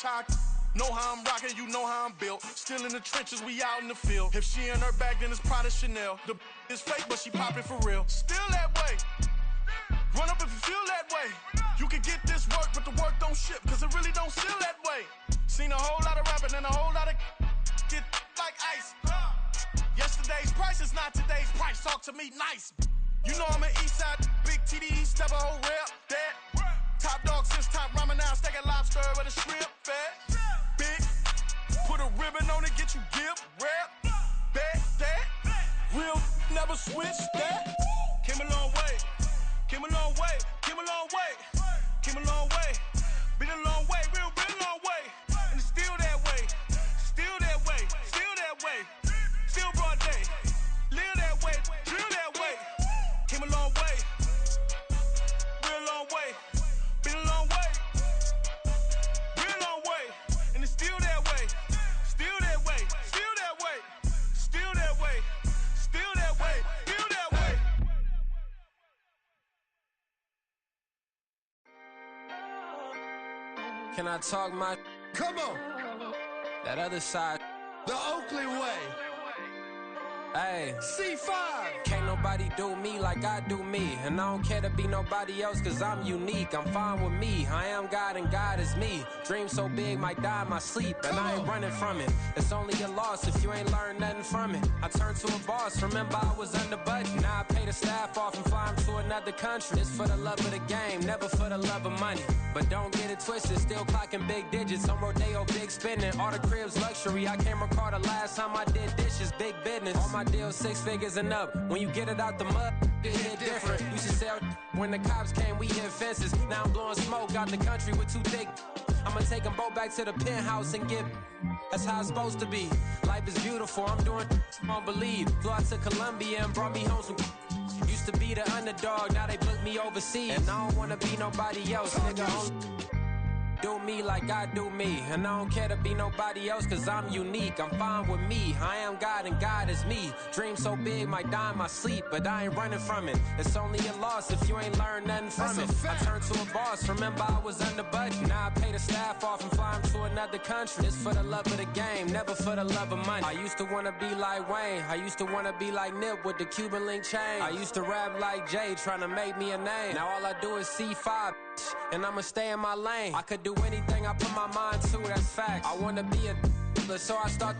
watch how know how I'm rocking, you know how I'm built. Still in the trenches, we out in the field. If she in her bag, then it's Prada Chanel. The is fake, but she poppin' for real. Still that way. Run up if you feel that way. You can get this work, but the work don't ship, cause it really don't feel that way. Seen a whole lot of rapping and a whole lot of get like ice. Yesterday's price is not today's price. Talk to me nice. You know I'm an Eastside, big TDE, step a whole rep, that. Top dog since top ramen now, steak and lobster with a shrimp, fat. Big, put a ribbon on it, get you gift, rep, bet, that. Real, never switch, that. Came a long way, came a long way, came a long way, came a long way. Been a long way, real long way. And it's still that way, still that way, still that way. Still broad day, live that way, drill that way. Came a long way, real long way. Been a long way, real long way. And it's still that way, still that way, still that way, still that way, still that way, still that way. Can I talk my? Come on, That other side. the Oakley way. Hey. C5. Can't nobody do me like I do me. And I don't care to be nobody else, cause I'm unique. I'm fine with me. I am God and God is me. Dream so big, might die in my sleep. And I ain't running from it. It's only a loss if you ain't learned nothing from it. I turned to a boss, remember I was under budget. Now I pay the staff off and fly 'em to another country. It's for the love of the game, never for the love of money. But don't get it twisted, still clocking big digits. On Rodeo, big spending. All the cribs luxury. I can't recall the last time I did dishes, big business. All my deals 6 figures and up. When you get it out the mud, it hit different. Used to sell when the cops came, we hit fences. Now I'm blowing smoke out the country with 2 thick. I'ma take them both back to the penthouse and get. That's how it's supposed to be. Life is beautiful, I'm doing won't believe. Flew out to Colombia and brought me home some. Used to be the underdog, now they book me overseas. And I don't wanna be nobody else, nigga. Do me like I do me. And I don't care to be nobody else, cause I'm unique. I'm fine with me. I am God and God is me. Dream so big, might die in my sleep, but I ain't running from it. It's only a loss if you ain't learned nothing from it. I turned to a boss, remember I was under budget. Now I pay the staff off and fly 'em to another country. It's for the love of the game, never for the love of money. I used to wanna be like Wayne. I used to wanna be like Nip with the Cuban link chain. I used to rap like Jay, trying to make me a name. Now all I do is C5, and I'ma stay in my lane. I could do anything I put my mind to, that's fact. I wanna be a so I start.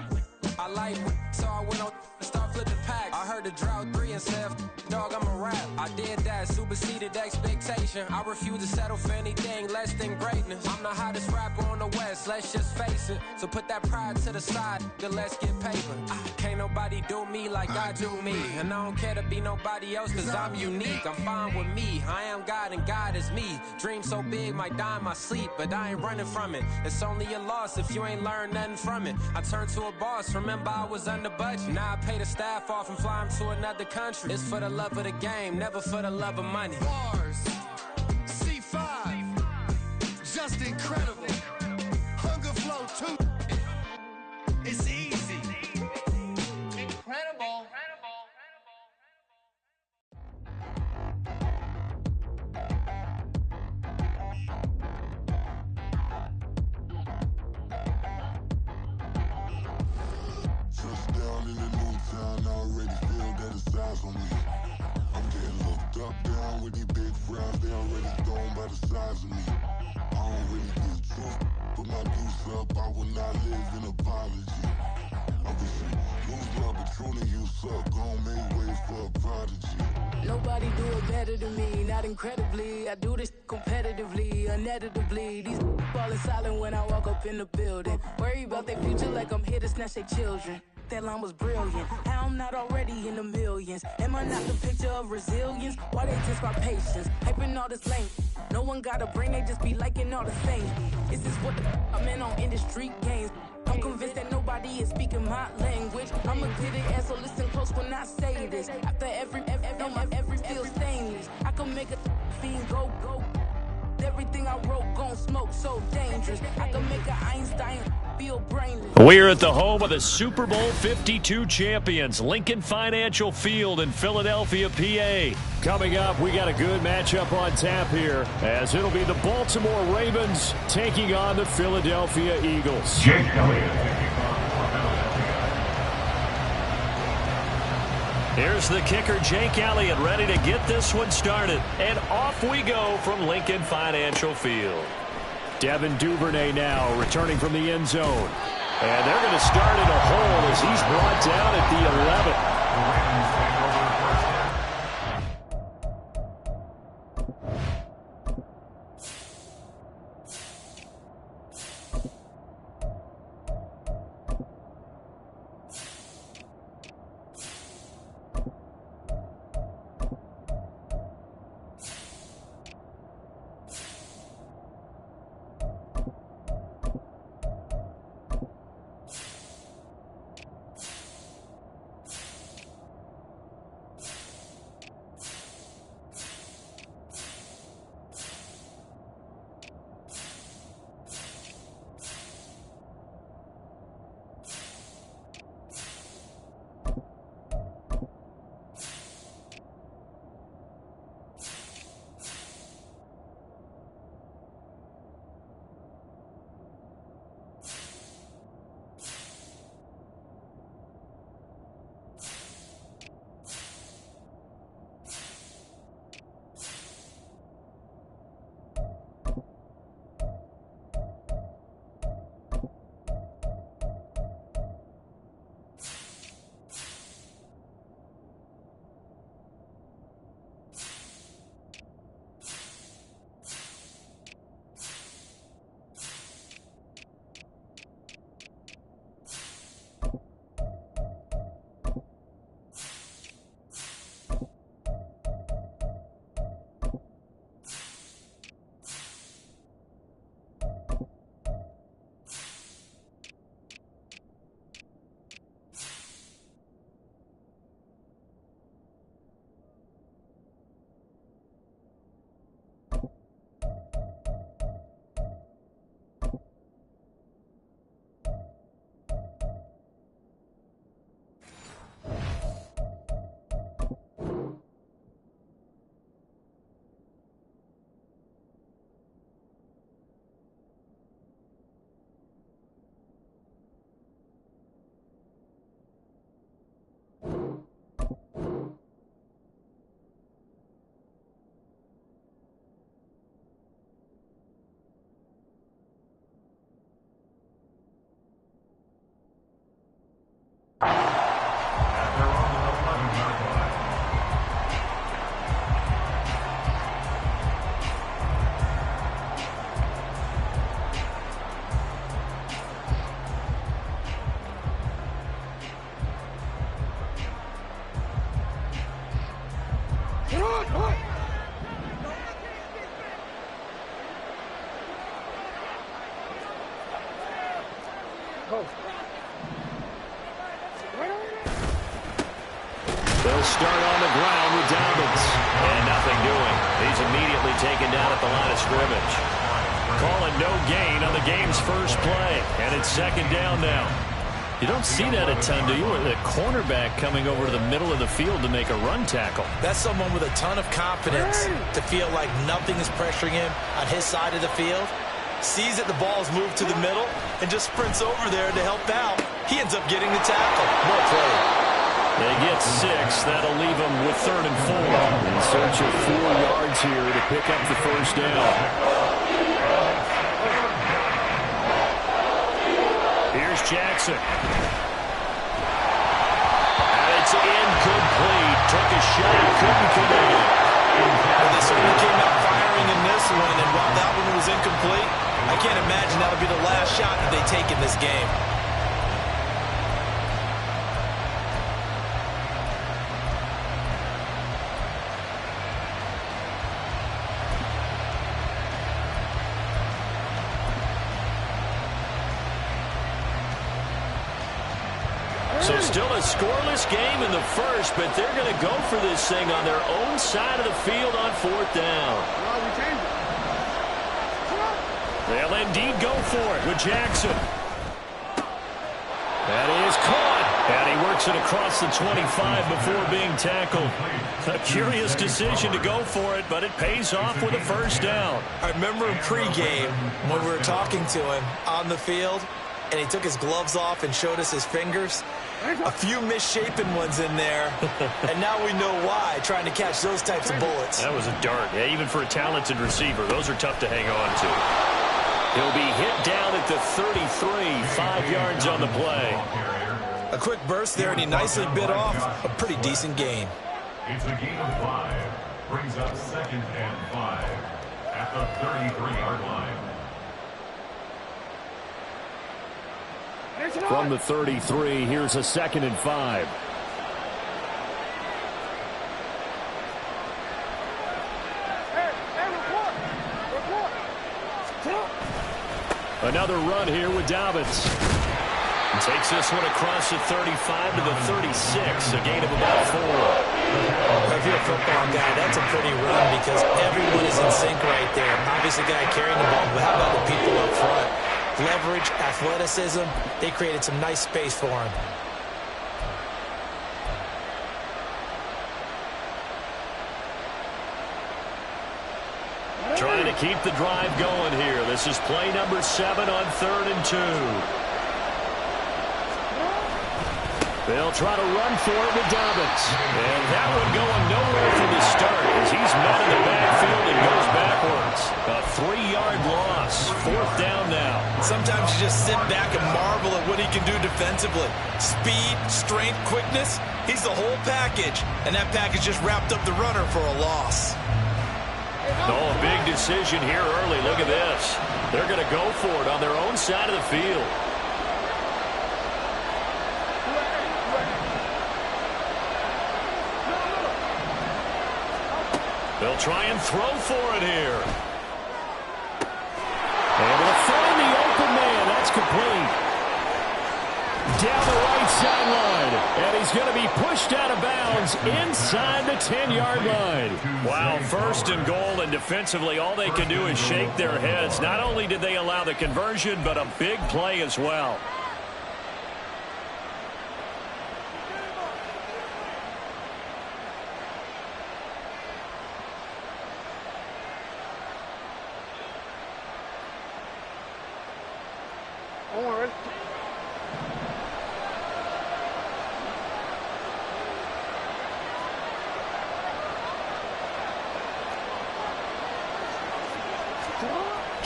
I like so I went on and start flipping packs. I heard the drought 3 and said, dog, I'm a rap. I did that, superseded expectation. I refuse to settle for anything less than greatness. I'm the hottest rapper on the West, let's just face it. So put that pride to the side, then let's get paper. Can't nobody do me like I do me. And I don't care to be nobody else, cause I'm unique. I'm fine with me. I am God and God is me. Dream so big, might die in my sleep, but I ain't running from it. It's only a loss if you ain't learned nothing from it. I turned to a boss, remember I was under budget. Now I pay the staff off and fly 'em to another country. It's for the love of the game, never for the love of money. Bars. C5. Just incredible. Hunger Flow 2. It's easy. Incredible. Touchdown in the new town, I already feel that it's eyes on me. I'm getting looked up, down with these big frowns, they already thrown by the size of me. I don't really get truth, put my deuce up, I will not live in apology. I wish you lose love, but truly you suck, gon' make way for a prodigy. Nobody do it better than me, not incredibly. I do this competitively, uneditably. These falling silent when I walk up in the building. Worry about their future like I'm here to snatch their children. That line was brilliant. How I'm not already in the millions? Am I not the picture of resilience? Why they test my patience? Hyping all this lane. No one got a brain, they just be liking all the same. Is this what the I'm in on industry games? I'm convinced that nobody is speaking my language. I'ma get it as so listen close when I say this. After every feel stainless. I can make a fiend go. There everything I wrote gon' smoke, so dangerous. I can make an Einstein feel brainless. We're at the home of the Super Bowl 52 champions, Lincoln Financial Field in Philadelphia, PA. Coming up, we got a good matchup on tap here, as it'll be the Baltimore Ravens taking on the Philadelphia Eagles. Jake Elliott. Here's the kicker, Jake Elliott, ready to get this one started. And off we go from Lincoln Financial Field. Devin Duvernay now returning from the end zone. And they're going to start in a hole as he's brought down at the 11. They'll start on the ground with Dobbins. And nothing doing. He's immediately taken down at the line of scrimmage. Calling no gain on the game's first play. And it's second down now. You don't see that a ton, do you? Or the cornerback coming over to the middle of the field to make a run tackle. That's someone with a ton of confidence to feel like nothing is pressuring him on his side of the field. Sees that the ball's moved to the middle and just sprints over there to help out. He ends up getting the tackle. Well played. They get 6. That'll leave them with 3rd and 4. In search of 4 yards here to pick up the first down. Here's Jackson. And it's incomplete. Took a shot, couldn't connect. Well, they certainly came out firing in this one, and while that one was incomplete, I can't imagine that'll be the last shot that they take in this game. So still a scoreless game in the first, but they're going to go for this thing on their own side of the field on 4th down. They'll indeed go for it with Jackson. That is caught. And he works it across the 25 before being tackled. A curious decision to go for it, but it pays off with a first down. I remember in pregame when we were talking to him on the field, and he took his gloves off and showed us his fingers. A few misshapen ones in there, and now we know why, trying to catch those types of bullets. That was a dart. Yeah, even for a talented receiver, those are tough to hang on to. He'll be hit down at the 33, 5 yards on the play. A quick burst there, and he nicely bit off a pretty decent gain. It's a gain of 5. Brings up 2nd and 5 at the 33-yard line. From the 33, here's a 2nd and 5. Another run here with Dobbins. Takes this one across the 35 to the 36, a gain of about 4. If you're a football guy, that's a pretty run because everyone is in sync right there. Obviously, the guy carrying the ball, but how about the people up front? Leverage, athleticism, they created some nice space for him. Trying to keep the drive going here. This is play number 7 on 3rd and 2. They'll try to run for it with Dobbins. And that one going nowhere from the start as he's met in the backfield and goes backwards. A 3-yard loss. 4th down now. Sometimes you just sit back and marvel at what he can do defensively. Speed, strength, quickness. He's the whole package. And that package just wrapped up the runner for a loss. Oh, a big decision here early. Look at this. They're going to go for it on their own side of the field. They'll try and throw for it here. And they'll find the open man. That's complete. Down the right sideline. And he's going to be pushed out of bounds inside the 10-yard line. Wow, 1st and goal, and defensively all they can do is shake their heads. Not only did they allow the conversion, but a big play as well.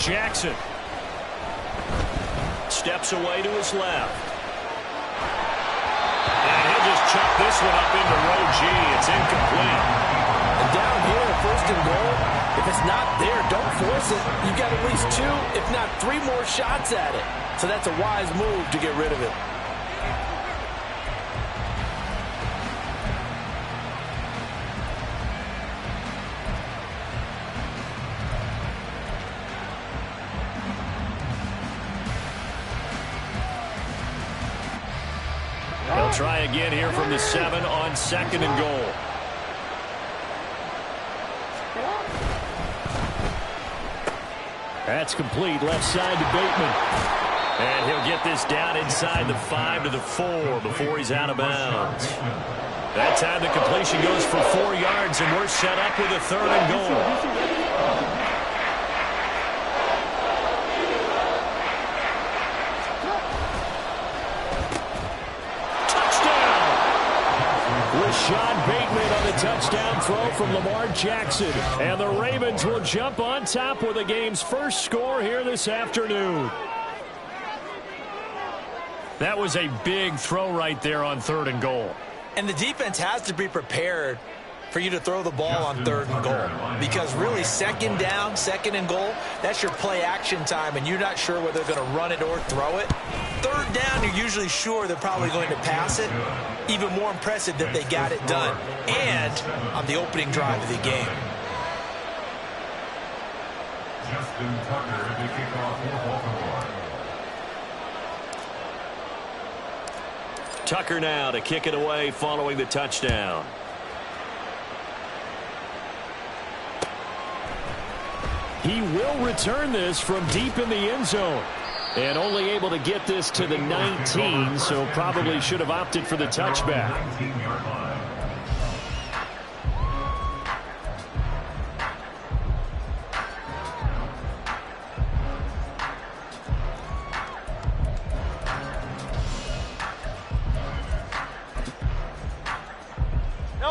Jackson steps away to his left. And he'll just chuck this one up into row G. It's incomplete. And down here, 1st and goal, if it's not there, don't force it. You've got at least 2, if not 3 more shots at it. So that's a wise move to get rid of it. They'll try again here from the 7 on 2nd and goal. That's complete, left side to Bateman. And he'll get this down inside the 5 to the 4 before he's out of bounds. That time the completion goes for 4 yards, and we're set up with a 3rd and goal. Sean Bateman on the touchdown throw from Lamar Jackson. And the Ravens will jump on top with the game's first score here this afternoon. That was a big throw right there on 3rd and goal. And the defense has to be prepared for you to throw the ball on 3rd and goal. Because really, 2nd down, 2nd and goal, that's your play action time, and you're not sure whether they're going to run it or throw it. 3rd down, you're usually sure they're probably going to pass it. Even more impressive that they got it done. And on the opening drive of the game. Justin Tucker, the kickoff for Baltimore. Tucker now to kick it away following the touchdown. He will return this from deep in the end zone. And only able to get this to the 19, so probably should have opted for the touchback.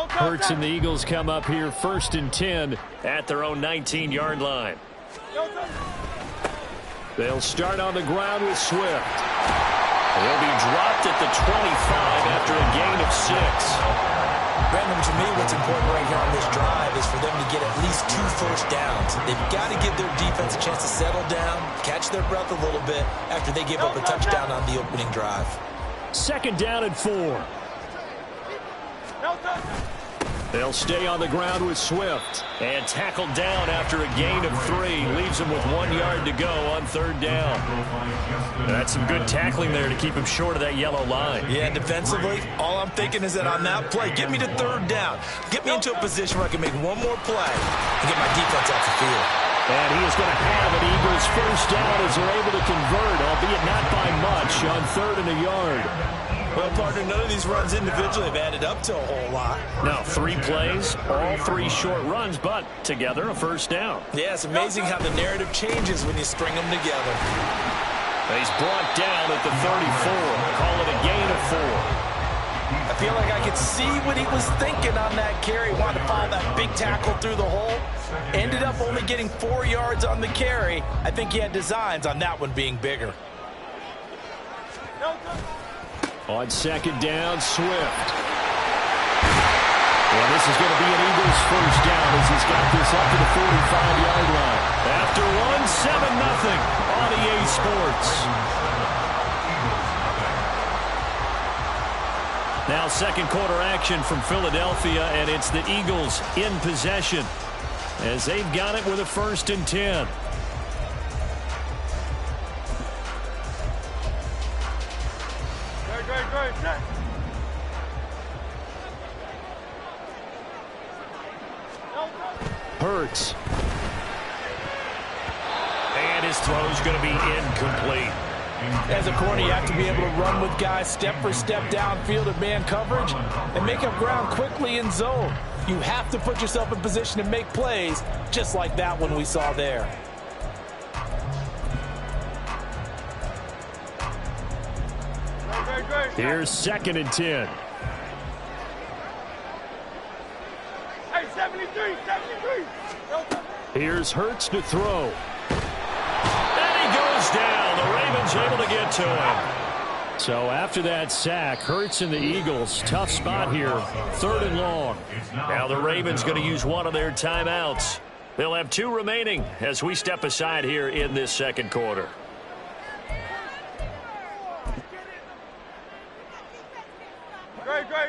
Hurts and the Eagles come up here 1st and 10 at their own 19-yard line. They'll start on the ground with Swift. They'll be dropped at the 25 after a gain of 6. Brandon, to me, what's important right here on this drive is for them to get at least 2 first downs. They've got to give their defense a chance to settle down, catch their breath a little bit after they give up a touchdown on the opening drive. 2nd down and 4. They'll stay on the ground with Swift. And tackled down after a gain of 3. Leaves him with 1 yard to go on 3rd down. That's some good tackling there to keep him short of that yellow line. Yeah, defensively, all I'm thinking is that on that play, get me to 3rd down. Get me into a position where I can make one more play and get my defense off the field. And he is going to have an Eagles 1st down as they're able to convert, albeit not by much, on 3rd and a yard. Well, partner, none of these runs individually have added up to a whole lot. Now, 3 plays, all 3 short runs, but together a 1st down. Yeah, it's amazing how the narrative changes when you string them together. He's brought down at the 34. Call it a gain of 4. I feel like I could see what he was thinking on that carry. Wanted to follow that big tackle through the hole. Ended up only getting 4 yards on the carry. I think he had designs on that one being bigger. On 2nd down, Swift. Well, this is going to be an Eagles 1st down as he's got this up to the 45-yard line. After one, 7-0 on EA Sports. Now 2nd quarter action from Philadelphia, and it's the Eagles in possession as they've got it with a 1st and 10. Hurts. And his throw's going to be incomplete. As a corner, you have to be able to run with guys step for step downfield in man coverage and make up ground quickly in zone. You have to put yourself in position to make plays, just like that one we saw there. Here's 2nd and 10. Hey, 73. Here's Hurts to throw. And he goes down. The Ravens able to get to him. So after that sack, Hurts and the Eagles, tough spot here. 3rd and long. Now the Ravens going to use one of their timeouts. They'll have 2 remaining as we step aside here in this 2nd quarter.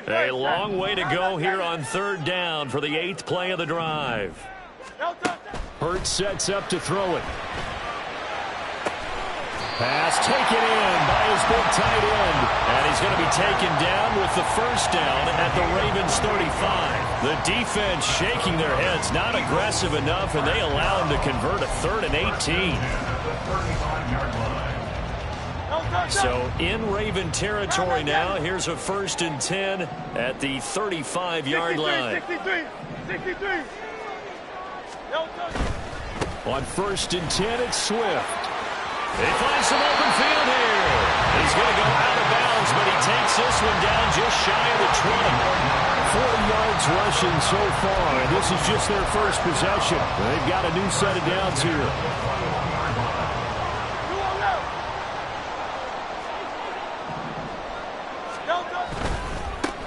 A long way to go here on 3rd down for the 8th play of the drive. Hurts sets up to throw it. Pass taken in by his big tight end. And he's going to be taken down with the 1st down at the Ravens 35. The defense shaking their heads, not aggressive enough, and they allow him to convert a 3rd and 18. So in Raven territory now, here's a 1st and 10 at the 35-yard line. 63. On 1st and 10, it's Swift. He finds some open field here. He's going to go out of bounds, but he takes this one down just shy of the 20. 40 yards rushing so far, and this is just their 1st possession. They've got a new set of downs here.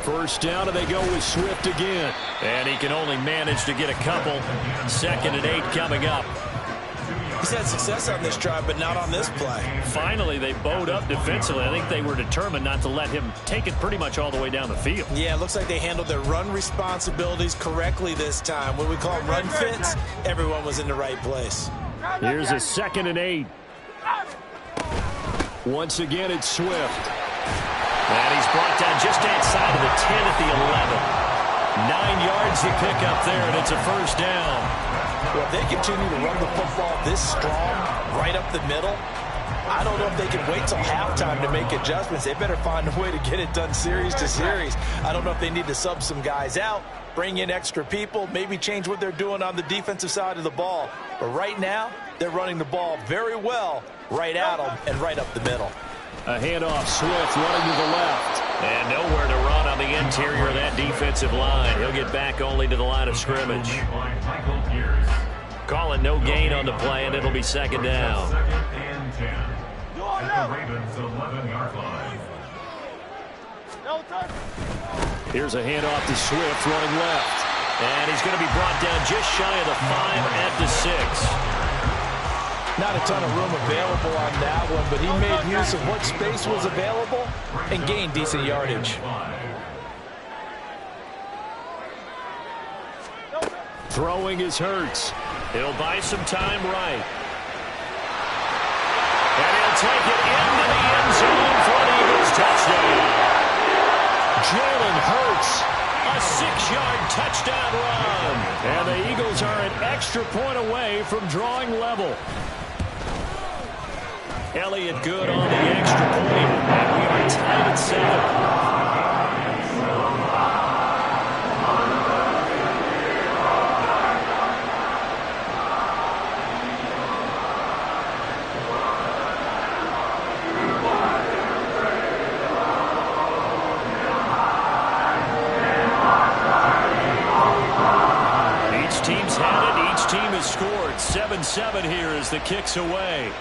First down, and they go with Swift again. And he can only manage to get a couple. 2nd and 8 coming up. He's had success on this drive, but not on this play. Finally, they bowed up defensively. I think they were determined not to let him take it pretty much all the way down the field. Yeah, it looks like they handled their run responsibilities correctly this time. What we call run fits, everyone was in the right place. Here's a 2nd and 8. Once again, it's Swift. And he's brought down just outside of the 10 at the 11. 9 yards to pick up there, and it's a 1st down. Well, if they continue to run the football this strong, right up the middle, I don't know if they can wait till halftime to make adjustments. They better find a way to get it done series to series. I don't know if they need to sub some guys out, bring in extra people, maybe change what they're doing on the defensive side of the ball. But right now, they're running the ball very well right at them and right up the middle. A handoff, Swift running to the left. And nowhere to run on the interior of that defensive line. He'll get back only to the line of scrimmage. Calling no gain on the play, and it'll be second down. Second and 10. At the Ravens' 11-yard line. Here's a handoff to Swift running left. And he's going to be brought down just shy of the 5 at the 6. Not a ton of room available on that one, but he made use of what space was available and gained decent yardage. Throwing is Hurts. He'll buy some time right. And he'll take it into the end zone for an Eagles touchdown. Jalen Hurts, a 6-yard touchdown run. And the Eagles are an extra point away from drawing level. Elliott good on the extra point, and we are tied at 7. Each team's had it, each team has scored. 7-7 here as the kick's away.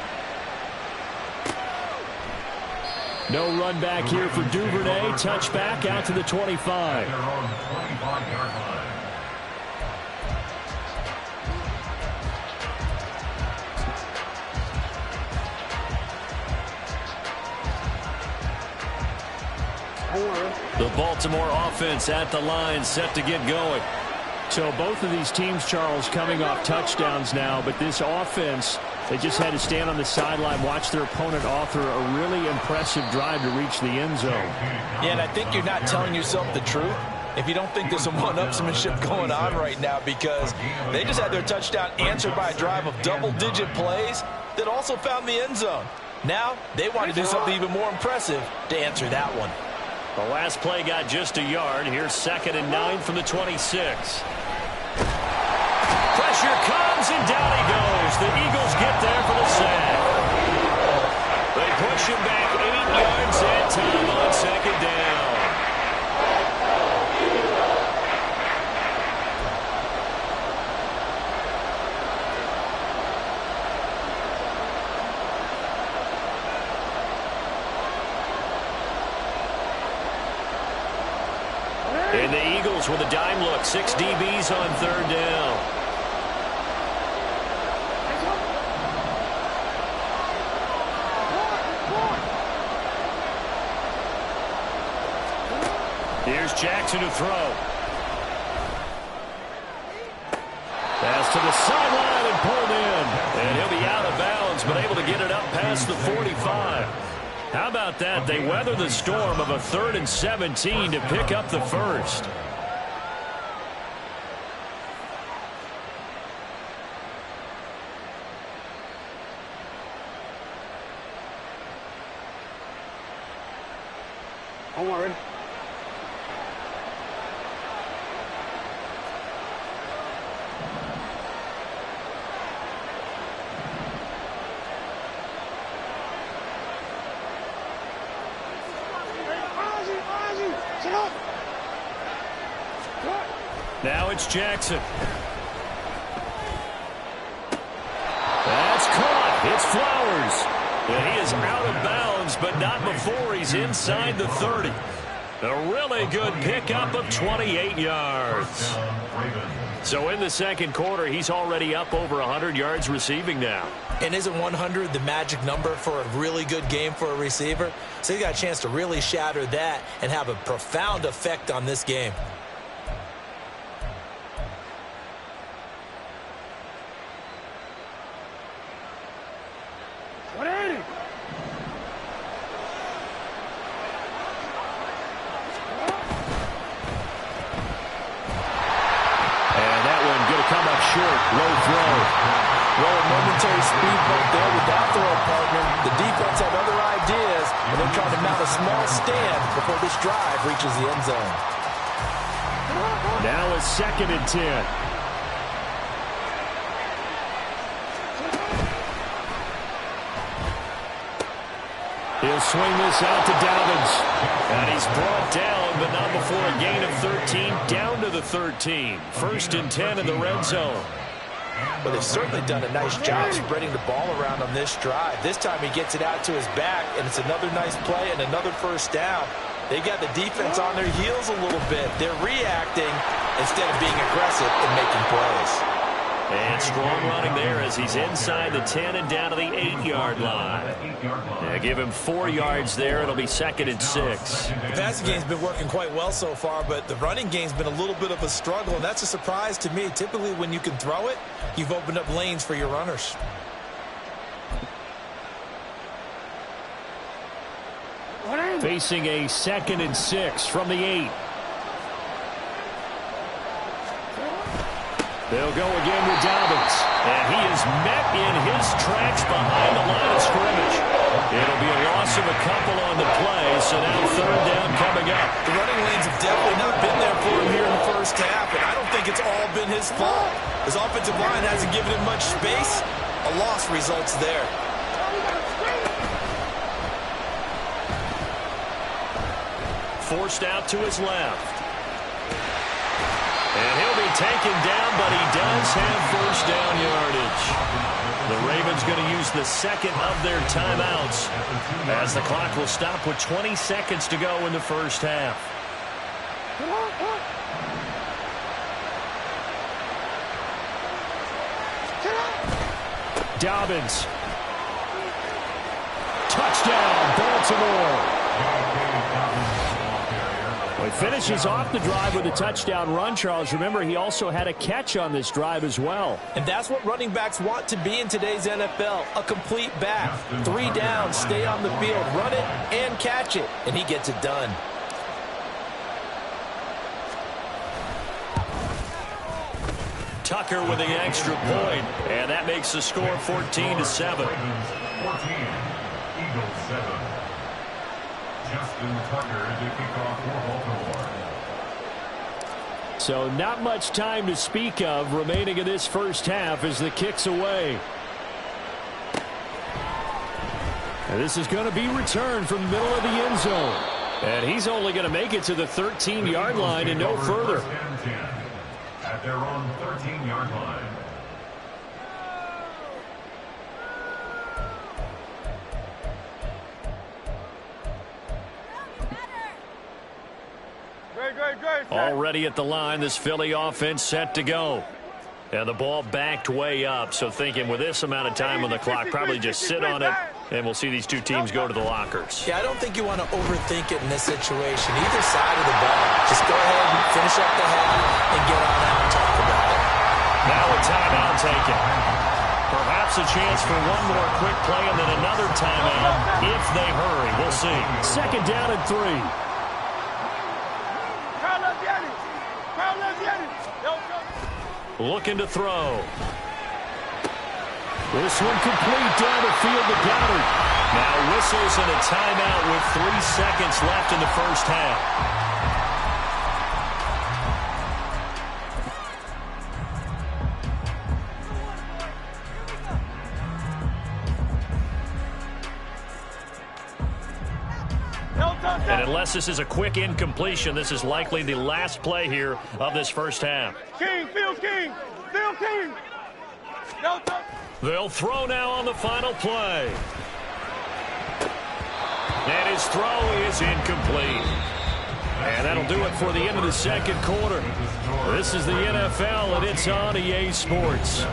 No run back here for Duvernay. Touchback out to the 25. They're on 25-yard line. The Baltimore offense at the line, set to get going. So both of these teams, Charles, coming off touchdowns now, but this offense, they just had to stand on the sideline, watch their opponent author a really impressive drive to reach the end zone. Yeah, and I think you're not telling yourself the truth if you don't think there's some one-upsmanship going on right now, because they just had their touchdown answered by a drive of double-digit plays that also found the end zone. Now, they want to do something even more impressive to answer that one. The last play got just a yard. Here's 2nd and 9 from the 26. Pressure comes, and down he goes. The Eagles get there for the sack. They push him back 8 yards and time on 2nd down. And the Eagles with a dime look. 6 DBs on 3rd down. Here's Jackson to throw. Pass to the sideline and pulled in. And he'll be out of bounds, but able to get it up past the 45. How about that? They weather the storm of a 3rd and 17 to pick up the first. Onward. Now it's Jackson. That's caught. It's Flowers. And he is out of bounds, but not before he's inside the 30. A really good pickup of 28 yards. So in the second quarter, he's already up over 100 yards receiving now. And isn't 100 the magic number for a really good game for a receiver? So he got a chance to really shatter that and have a profound effect on this game. Low throw. and they're trying to mount a small stand before this drive reaches the end zone. Now a 2nd and 10. He'll swing this out to Dobbins. And he's brought down, but not before a gain of 13, down to the 13. 1st and 10 in the red zone. Well, they've certainly done a nice job spreading the ball around on this drive. This time he gets it out to his back, and it's another nice play and another 1st down. They got the defense on their heels a little bit. They're reacting instead of being aggressive and making plays. And strong running there as he's inside the 10 and down to the 8-yard line. Yeah, give him 4 yards there. It'll be 2nd and 6. The passing game's been working quite well so far, but the running game's been a little bit of a struggle, and that's a surprise to me. Typically, when you can throw it, you've opened up lanes for your runners. Facing a 2nd and 6 from the 8. They'll go again with Dobbins. And he is met in his tracks behind the line of scrimmage. It'll be a loss of a couple on the play, so now 3rd down coming up. The running lanes have definitely not been there for him here in the first half, and I don't think it's all been his fault. His offensive line hasn't given him much space. A loss results there. Forced out to his left. And he'll be taken down, but he does have 1st down yardage. The Ravens going to use the 2nd of their timeouts as the clock will stop with 20 seconds to go in the first half. Dobbins. Touchdown, Baltimore. He finishes off the drive with a touchdown run, Charles. Remember, he also had a catch on this drive as well. And that's what running backs want to be in today's NFL, a complete back. 3 downs, stay on the field, run it, and catch it. And he gets it done. Tucker with the extra point, and that makes the score 14-7. 14, Eagles 7. Justin Tucker to kick off for Baltimore. So not much time to speak of remaining in this first half as the kick's away. And this is going to be returned from the middle of the end zone. And he's only going to make it to the 13-yard line and no further. At their own 13-yard line. Already at the line, this Philly offense set to go. And the ball backed way up, so thinking with this amount of time on the clock, probably just sit on it, and we'll see these two teams go to the lockers. Yeah, I don't think you want to overthink it in this situation. Either side of the ball. Just go ahead and finish up the half and get on out and talk about it. Now a timeout taken. Perhaps a chance for one more quick play and then another timeout if they hurry. We'll see. 2nd down and 3. Looking to throw. This one complete down the field to Goddard. Now whistles and a timeout with 3 seconds left in the first half. And unless this is a quick incompletion, this is likely the last play here of this first half. King, Phil King, Phil King. They'll throw now on the final play. And his throw is incomplete. And that'll do it for the end of the second quarter. This is the NFL, and it's on EA Sports.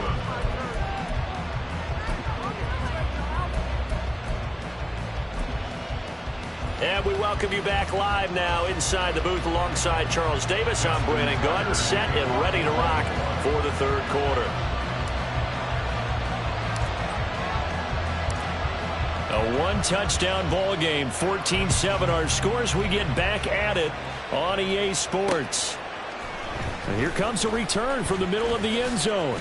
And we welcome you back live now inside the booth alongside Charles Davis. I'm Brandon Gunn, set and ready to rock for the third quarter. A one-touchdown ball game, 14-7 our scores. We get back at it on EA Sports. And here comes a return from the middle of the end zone.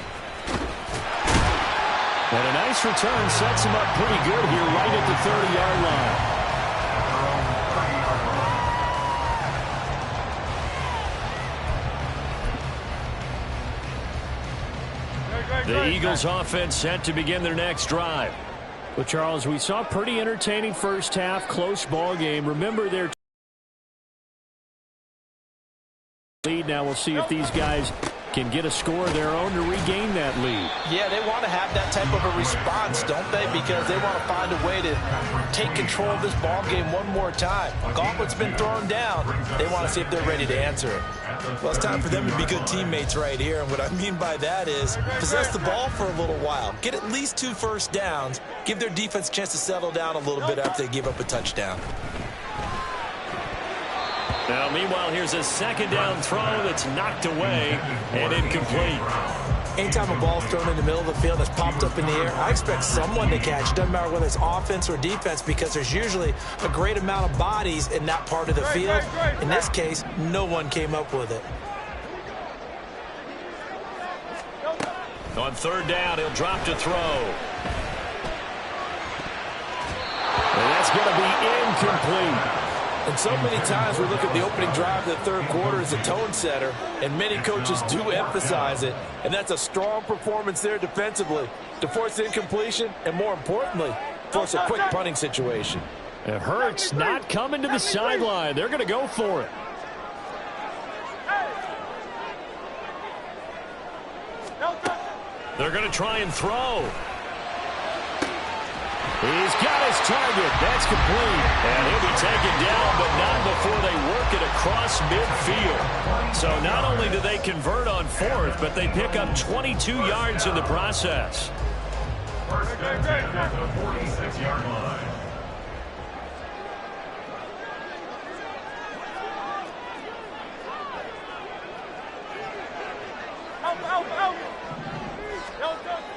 And a nice return sets him up pretty good here right at the 30-yard line. The Eagles offense set to begin their next drive. Well, Charles, we saw a pretty entertaining first half, close ball game. Remember their lead. Now we'll see if these guys can get a score of their own to regain that lead. Yeah, they want to have that type of a response, don't they? Because they want to find a way to take control of this ball game one more time. Gauntlet's been thrown down. They want to see if they're ready to answer it. Well, it's time for them to be good teammates right here. And what I mean by that is possess the ball for a little while. Get at least 2 first downs. Give their defense a chance to settle down a little bit after they give up a touchdown. Now, meanwhile, here's a second down throw that's knocked away and incomplete. Anytime a ball's thrown in the middle of the field that's popped up in the air, I expect someone to catch. It doesn't matter whether it's offense or defense, because there's usually a great amount of bodies in that part of the field. In this case, no one came up with it. On third down, he'll drop to throw. And that's going to be incomplete. And so many times we look at the opening drive of the third quarter as a tone setter, and many coaches do emphasize it, and that's a strong performance there defensively to force incompletion and, more importantly, force a quick punting situation. It hurts not coming to the sideline. They're going to go for it. They're going to try and throw. He's got his target. That's complete. And he'll be taken down, but not before they work it across midfield. So not only do they convert on fourth, but they pick up 22 yards in the process. First and 10 at the 46-yard line.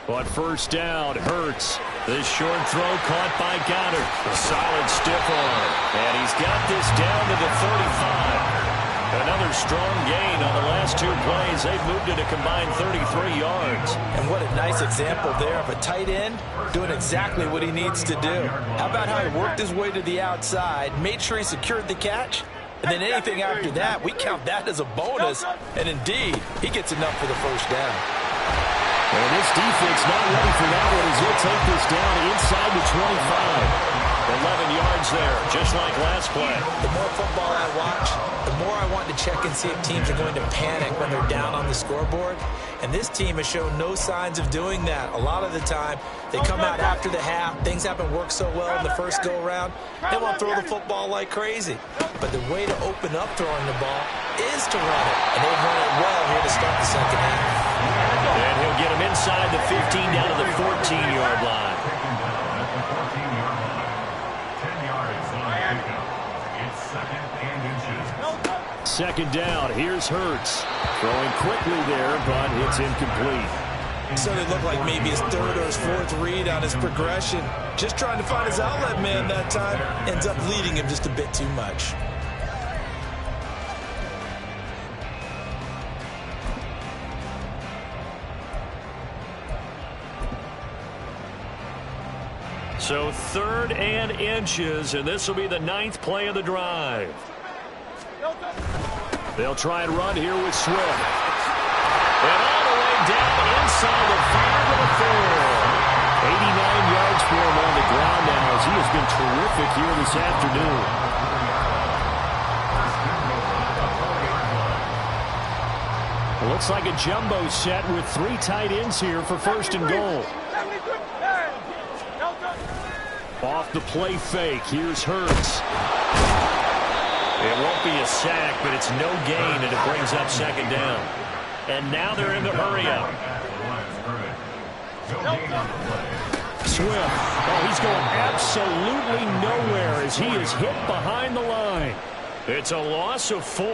On first down, Hurts. This short throw caught by Goddard. A solid stiff arm. And he's got this down to the 35. Another strong gain on the last 2 plays. They've moved it a combined 33 yards. And what a nice example there of a tight end doing exactly what he needs to do. How about how he worked his way to the outside, made sure he secured the catch, and then anything after that, we count that as a bonus. And indeed, he gets enough for the first down. And this defense not ready for that one as he'll take this down inside the 25. 11 yards there, just like last play. The more football I watch, the more I want to check and see if teams are going to panic when they're down on the scoreboard. And this team has shown no signs of doing that. A lot of the time, they come out after the half. Things haven't worked so well in the first go-around. They want to throw the football like crazy. But the way to open up throwing the ball is to run it. And they've run it well here to start the second half. And he'll get him inside the 15 down to the 14-yard line. Second down, here's Hurts. Throwing quickly there, but it's incomplete. So it looked like maybe his third or his fourth read on his progression. Just trying to find his outlet man that time. Ends up leading him just a bit too much. So 3rd and inches, and this will be the 9th play of the drive. They'll try and run here with Swift. And all the way down inside the 5 of the 4. 89 yards for him on the ground now as he has been terrific here this afternoon. It looks like a jumbo set with 3 tight ends here for 1st and goal. Off the play fake, here's Hurts. It won't be a sack, but it's no gain, and it brings up 2nd down. And now they're in the hurry-up. Swift. Oh, he's going absolutely nowhere as he is hit behind the line. It's a loss of 4.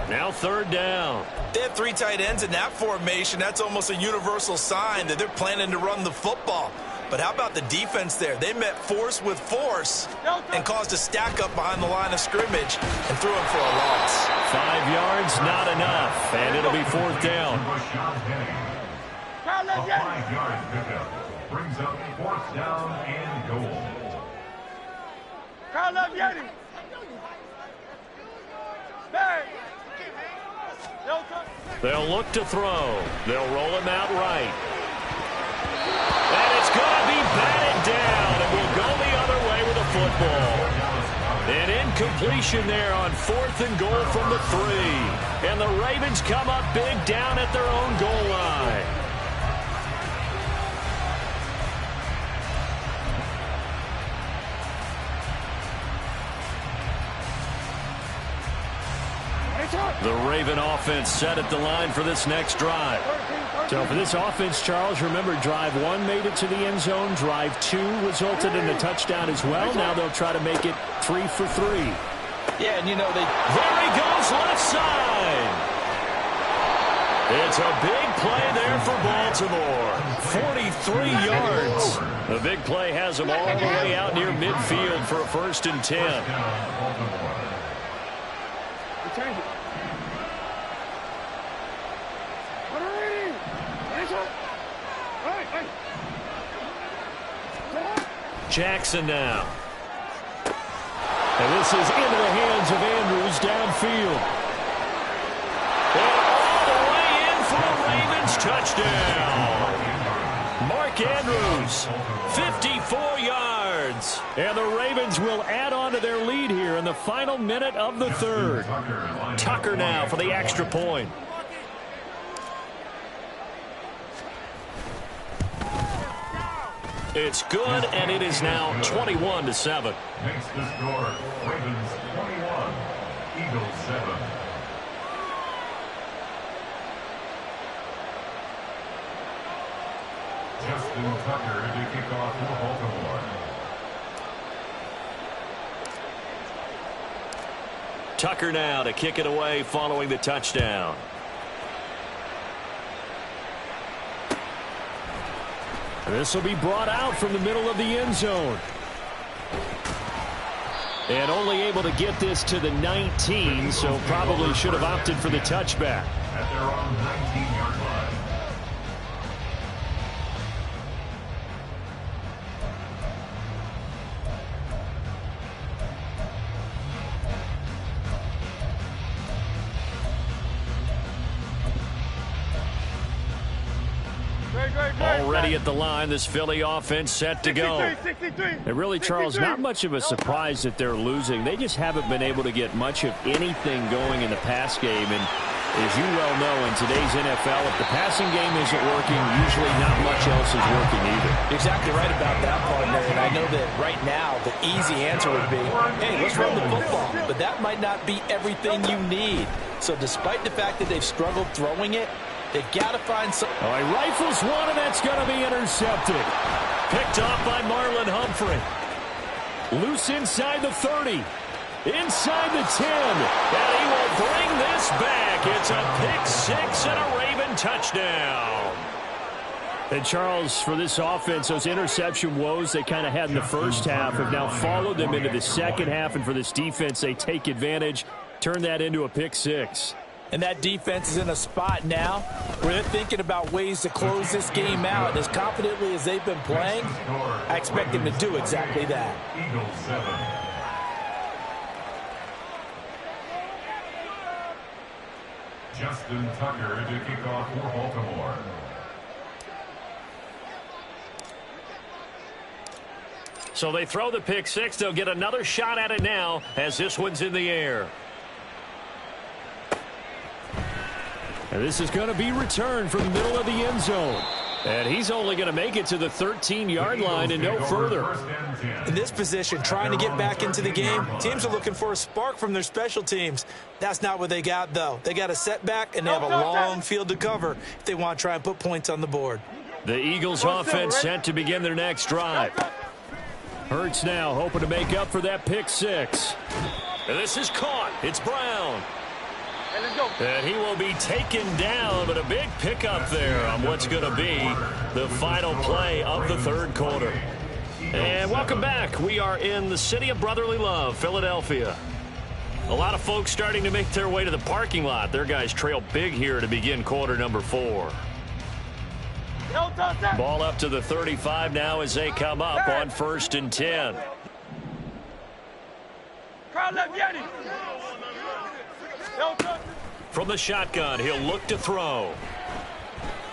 Now 3rd down. They have 3 tight ends in that formation. That's almost a universal sign that they're planning to run the football. But how about the defense there? They met force with force and caused a stack up behind the line of scrimmage and threw him for a loss. 5 yards, not enough, and it'll be 4th down. A 5-yard pickup brings up 4th down and goal. They'll look to throw. They'll roll him out right. It's going to be batted down, and will go the other way with a football. An incompletion there on 4th and goal from the 3. And the Ravens come up big down at their own goal line. The Raven offense set at the line for this next drive. So for this offense, Charles, remember, drive 1 made it to the end zone. Drive 2 resulted in a touchdown as well. Now they'll try to make it 3 for 3. Yeah, and you know, there he goes left side. It's a big play there for Baltimore. 43 yards. The big play has them all the way out near midfield for a 1st and 10. Jackson now. And this is into the hands of Andrews downfield. And all the way in for a Ravens touchdown. Mark Andrews, 54 yards. And the Ravens will add on to their lead here in the final minute of the 3rd. Tucker now for the extra point. It's good, and it is now 21-7. Makes the score Ravens 21, Eagles 7. Justin Tucker to kick off for Baltimore. Tucker now to kick it away following the touchdown. This will be brought out from the middle of the end zone. And only able to get this to the 19, so probably should have opted for the touchback. At their own 19-yard line. Already at the line, this Philly offense set to go. And really, Charles, not much of a surprise that they're losing. They just haven't been able to get much of anything going in the pass game. And as you well know, in today's NFL, if the passing game isn't working, usually not much else is working either. exactly right about that, partner. And I know that right now the easy answer would be, hey, let's run the football. But that might not be everything you need. So despite the fact that they've struggled throwing it, they've got to find some. Oh, he rifles one, and that's going to be intercepted. Picked off by Marlon Humphrey. Loose inside the 30. Inside the 10. And he will bring this back. It's a pick-6 and a Raven touchdown. And, Charles, for this offense, those interception woes they kind of had in the first half have now followed them into the second half. And for this defense, they take advantage, turn that into a pick-6. And that defense is in a spot now where they're thinking about ways to close this game out. And as confidently as they've been playing, I expect them to do exactly that. Eagles 7. Justin Tucker to kick off for Baltimore. So they throw the pick-6. They'll get another shot at it now as this one's in the air. And this is going to be returned from the middle of the end zone. And he's only going to make it to the 13-yard line and no further. In this position, trying to get back into the game, teams are looking for a spark from their special teams. That's not what they got, though. They got a setback, and they have a long field to cover if they want to try and put points on the board. The Eagles offense set to begin their next drive. Hurts now hoping to make up for that pick-6. And this is caught. It's Brown. And he will be taken down, but a big pickup there on what's going to be the final play of the third quarter. And welcome back. We are in the city of brotherly love, Philadelphia. A lot of folks starting to make their way to the parking lot. Their guys trail big here to begin quarter number 4. Ball up to the 35 now as they come up on 1st and 10. From the shotgun, he'll look to throw.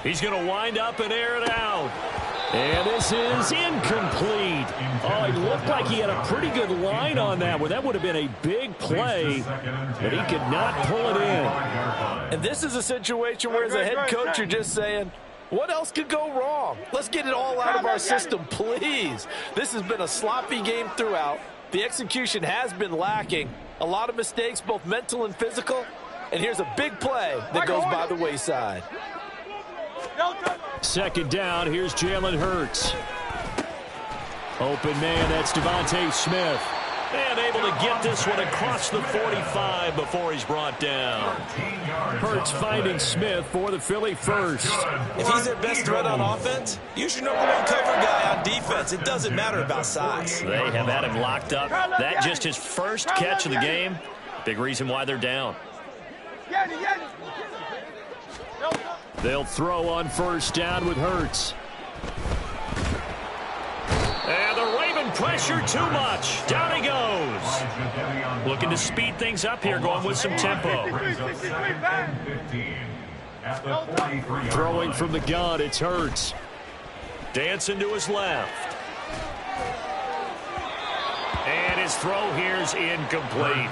He's going to wind up and air it out. And this is incomplete. Oh, it looked like he had a pretty good line on that one. That would have been a big play, but he could not pull it in. And this is a situation where, as a head coach, you're just saying, what else could go wrong? Let's get it all out of our system, please. This has been a sloppy game throughout. The execution has been lacking. A lot of mistakes, both mental and physical. And here's a big play that goes by the wayside. Second down, here's Jalen Hurts. Open man, that's Devontae Smith. And able to get this one across the 45 before he's brought down. Hurts finding Smith for the Philly first. If he's their best threat on offense, use your number one cover guy on defense. It doesn't matter about size. They have had him locked up. That just his first catch of the game. Big reason why they're down. They'll throw on first down with Hurts. And the Raven pressure too much. Down he goes. Looking to speed things up here, going with some tempo. Throwing from the gun, it's Hurts. Dancing to his left. And his throw here is incomplete.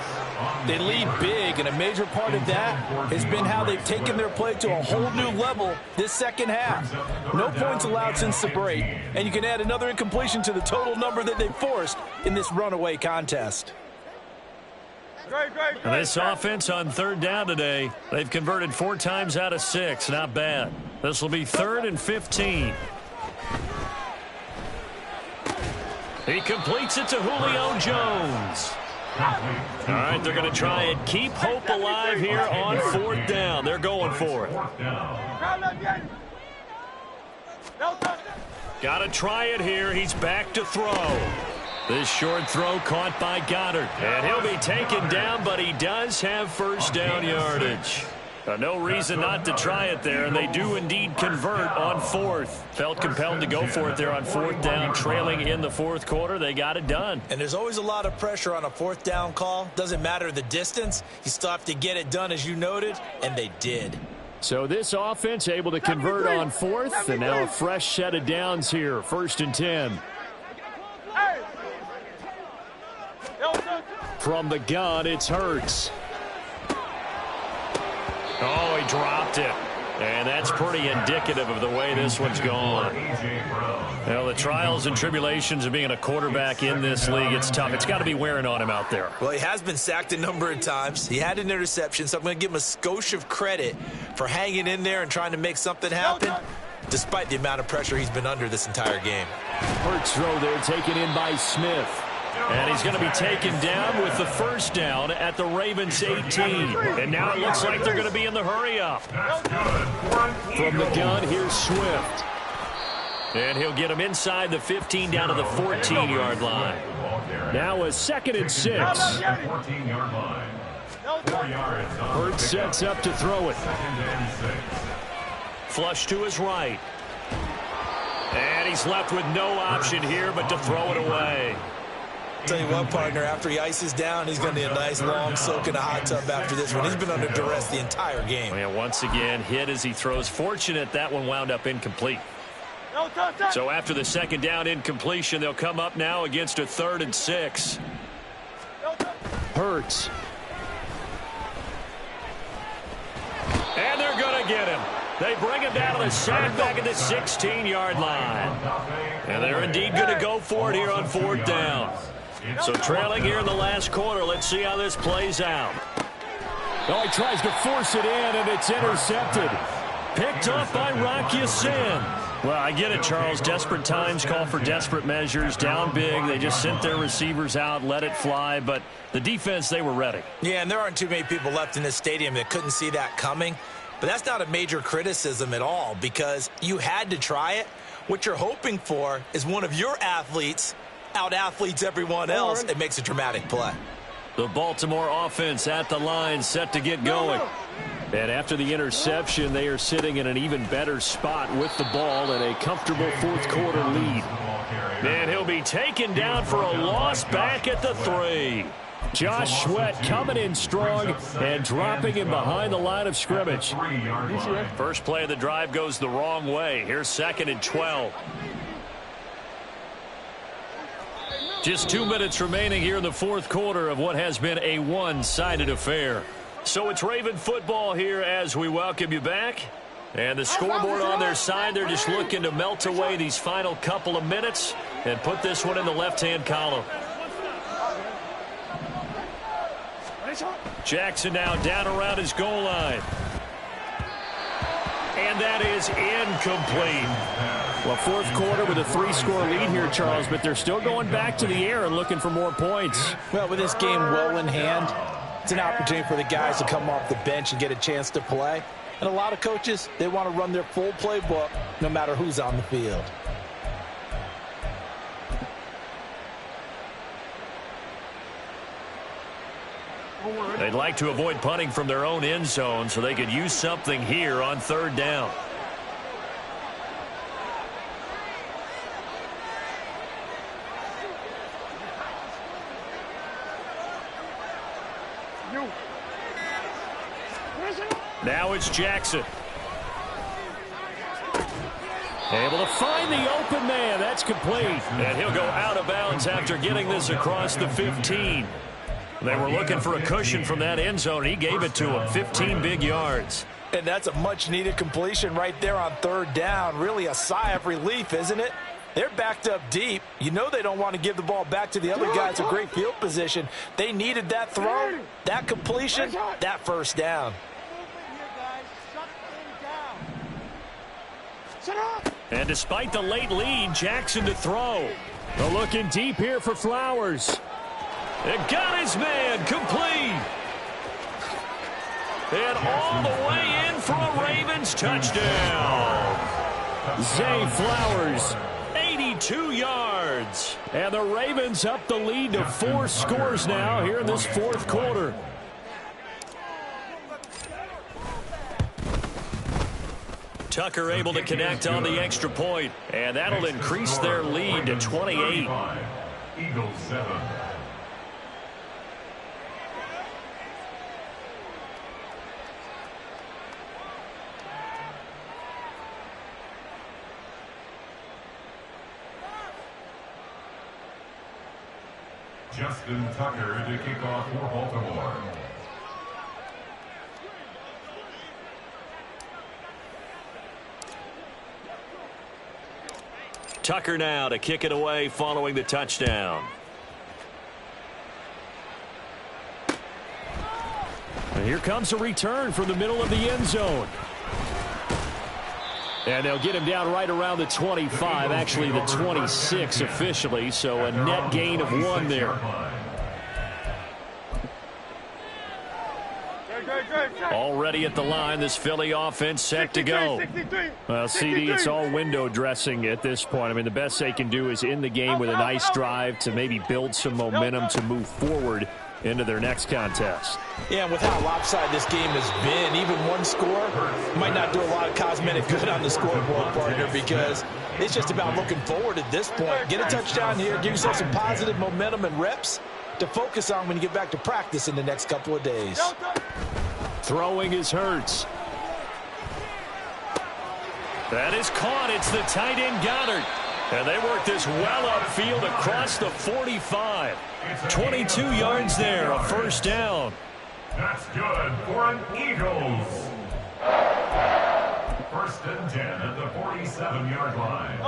They lead big, and a major part of that has been how they've taken their play to a whole new level this second half. No points allowed since the break, and you can add another incompletion to the total number that they forced in this runaway contest. This offense on third down today, they've converted 4 times out of 6. Not bad. This will be 3rd and 15. He completes it to Julio Jones. All right, they're going to try and keep hope alive here on 4th down. They're going for it. Got to try it here. He's back to throw. This short throw caught by Goddard. And he'll be taken down, but he does have first down yardage. No reason not to try it there, and they do indeed convert on 4th. Felt compelled to go for it there on 4th down, trailing in the 4th quarter. They got it done. And there's always a lot of pressure on a 4th down call. Doesn't matter the distance. You still have to get it done, as you noted, and they did. So this offense able to convert on 4th, and now a fresh set of downs here, 1st and 10. From the gun, it's Hurts. Oh, he dropped it. And that's pretty indicative of the way this one's gone. Well, the trials and tribulations of being a quarterback in this league, it's tough. It's got to be wearing on him out there. Well, he has been sacked a number of times. He had an interception, so I'm going to give him a skosh of credit for hanging in there and trying to make something happen, despite the amount of pressure he's been under this entire game. Hurts throw there, taken in by Smith. And he's going to be taken down with the first down at the Ravens 18. And now it looks like they're going to be in the hurry-up. From the gun, here's Swift. And he'll get him inside the 15 down to the 14-yard line. Now a 2nd and 6. Hurts sets up to throw it. Flush to his right. And he's left with no option here but to throw it away. Tell you what, partner, after he ices down, he's going to need a nice long soak in a hot tub after this one. He's been under duress the entire game. Yeah, once again, hit as he throws. Fortunate that one wound up incomplete. So after the 2nd down incompletion, they'll come up now against a 3rd and 6. Hurts. And they're going to get him. They bring him down to the sack back at the 16-yard line. And they're indeed going to go for it here on 4th down. So trailing here in the last quarter. Let's see how this plays out. Oh, he tries to force it in, and it's intercepted. Picked off by Rock Ya-Sin. Well, I get it, Charles. Desperate times call for desperate measures. Down big. They just sent their receivers out, let it fly. But the defense, they were ready. Yeah, and there aren't too many people left in this stadium that couldn't see that coming. But that's not a major criticism at all because you had to try it. What you're hoping for is one of your athletes out-athletes everyone else. It makes a dramatic play. The Baltimore offense at the line set to get going. And after the interception, they are sitting in an even better spot with the ball and a comfortable 4th quarter lead. And he'll be taken down for a loss back at the 3. Josh Sweat coming in strong and dropping him behind the line of scrimmage. First play of the drive goes the wrong way. Here's 2nd and 12. Just 2 minutes remaining here in the fourth quarter of what has been a one-sided affair. So it's Raven football here as we welcome you back. And the scoreboard on their side, they're just looking to melt away these final couple of minutes and put this one in the left-hand column. Jackson now down around his goal line. And that is incomplete. Well, fourth quarter with a 3-score lead here, Charles, but they're still going back to the air and looking for more points. Well, with this game well in hand, it's an opportunity for the guys to come off the bench and get a chance to play. And a lot of coaches, they want to run their full playbook no matter who's on the field. They'd like to avoid punting from their own end zone so they could use something here on third down. Now it's Jackson. Able to find the open man. That's complete. And he'll go out of bounds after getting this across the 15. They were looking for a cushion from that end zone. He gave it to him. 15 big yards. And that's a much-needed completion right there on third down. Really a sigh of relief, isn't it? They're backed up deep. You know they don't want to give the ball back to the other guys in great field position. They needed that throw, that completion, that first down. And despite the late lead, Jackson to throw. They're looking deep here for Flowers. It got his man complete. And all the way in for a Ravens touchdown. Zay Flowers, 82 yards. And the Ravens up the lead to 4 scores now here in this fourth quarter. Tucker able to connect on the extra point, and that'll increase their lead to 28. Eagles 7. Justin Tucker to kick off for Baltimore. Tucker now to kick it away following the touchdown. And here comes a return from the middle of the end zone. And they'll get him down right around the 25, actually the 26 officially, so a net gain of 1 there. Already at the line, this Philly offense set to go. Well, CD, it's all window dressing at this point. I mean, the best they can do is end the game with a nice drive to maybe build some momentum to move forward into their next contest. Yeah, and with how lopsided this game has been, even one score might not do a lot of cosmetic good on the scoreboard, partner, because it's just about looking forward at this point. Get a touchdown here, give yourself some positive momentum and reps to focus on when you get back to practice in the next couple of days. Throwing is Hurts. That is caught. It's the tight end Goddard. And they work this well upfield across the 45. 22 yards there, a first down. That's good for an Eagles. First and 10 at the 47-yard line.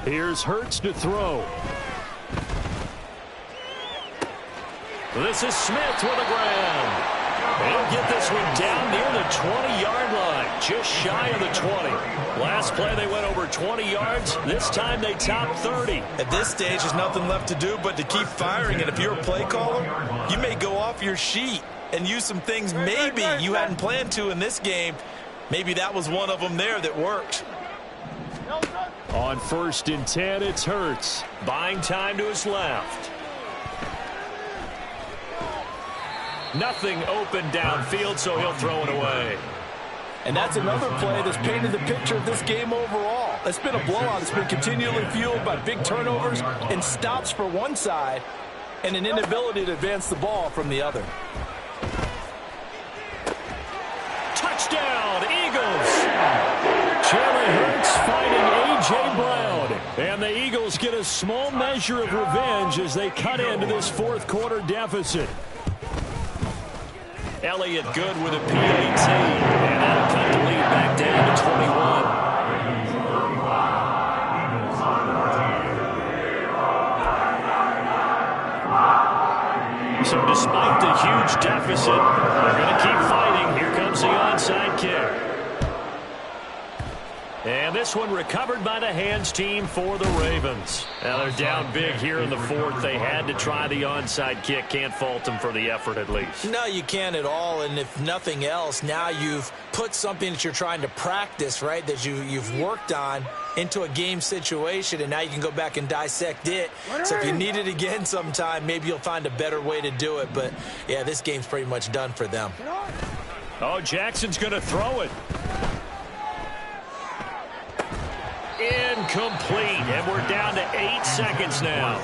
Here's Hurts to throw. This is Smith with the ground. He'll get this one down near the 20-yard line, just shy of the 20. Last play they went over 20 yards. This time they topped 30. At this stage, there's nothing left to do but to keep firing. And if you're a play caller, you may go off your sheet and use some things maybe you hadn't planned to in this game. Maybe that was one of them there that worked. On first and 10, it's Hurts. Buying time to his left. Nothing open downfield, so he'll throw it away. And that's another play that's painted the picture of this game overall. It's been a blowout. It's been continually fueled by big turnovers and stops for one side and an inability to advance the ball from the other. Touchdown, Eagles. Jalen Hurts fighting A.J. Brown. And the Eagles get a small measure of revenge as they cut into this fourth quarter deficit. Elliott good with a PAT. And that'll cut the lead back down to 21. So despite the huge deficit, they're going to keep fighting. Here comes the onside kick. And this one recovered by the hands team for the Ravens. Now they're down big here in the fourth. They had to try the onside kick. Can't fault them for the effort at least. No, you can't at all. And if nothing else, now you've put something that you're trying to practice, right, that you've worked on into a game situation, and now you can go back and dissect it. So if you need it again sometime, maybe you'll find a better way to do it. But, yeah, this game's pretty much done for them. Oh, Jackson's going to throw it. Incomplete, and we're down to 8 seconds now.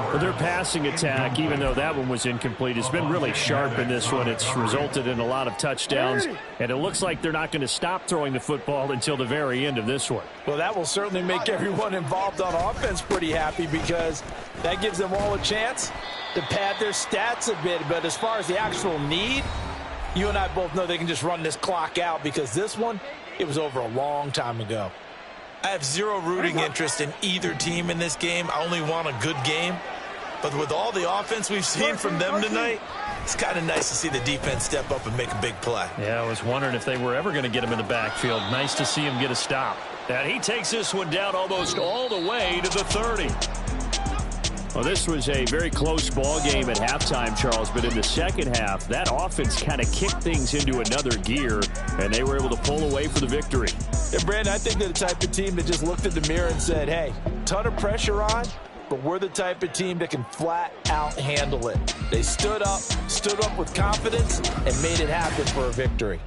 Well, their passing attack, even though that one was incomplete, has been really sharp in this one. It's resulted in a lot of touchdowns, and it looks like they're not going to stop throwing the football until the very end of this one. Well, that will certainly make everyone involved on offense pretty happy, because that gives them all a chance to pad their stats a bit. But as far as the actual need, you and I both know they can just run this clock out, because this one, it was over a long time ago. I have zero rooting interest in either team in this game. I only want a good game. But with all the offense we've seen from them tonight, it's kind of nice to see the defense step up and make a big play. Yeah, I was wondering if they were ever going to get him in the backfield. Nice to see him get a stop. And he takes this one down almost all the way to the 30. Well, this was a very close ball game at halftime, Charles, but in the second half, that offense kind of kicked things into another gear, and they were able to pull away for the victory. Yeah, Brandon, I think they're the type of team that just looked in the mirror and said, hey, ton of pressure on, but we're the type of team that can flat out handle it. They stood up with confidence, and made it happen for a victory.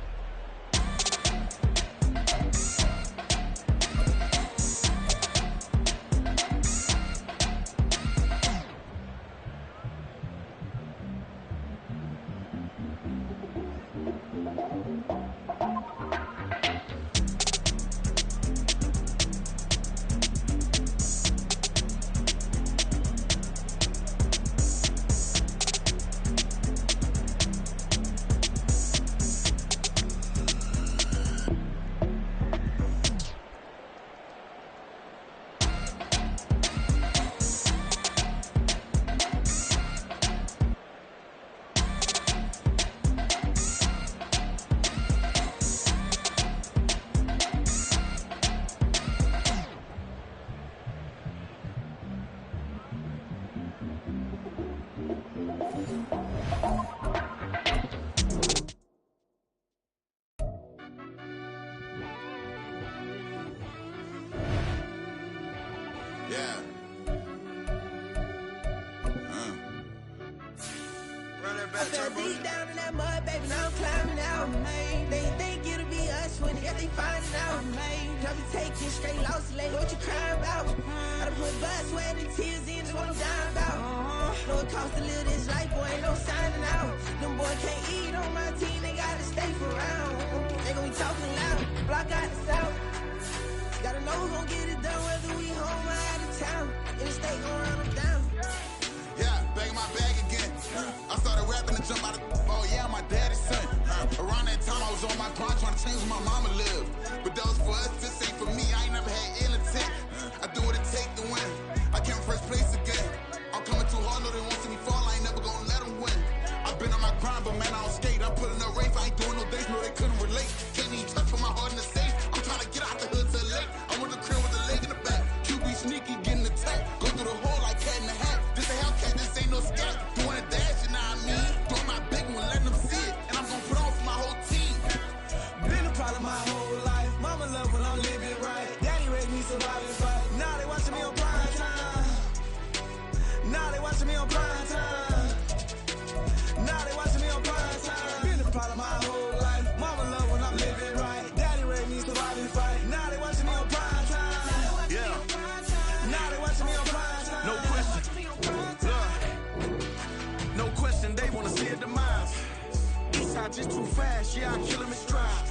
Just too fast, yeah, I kill him in stride.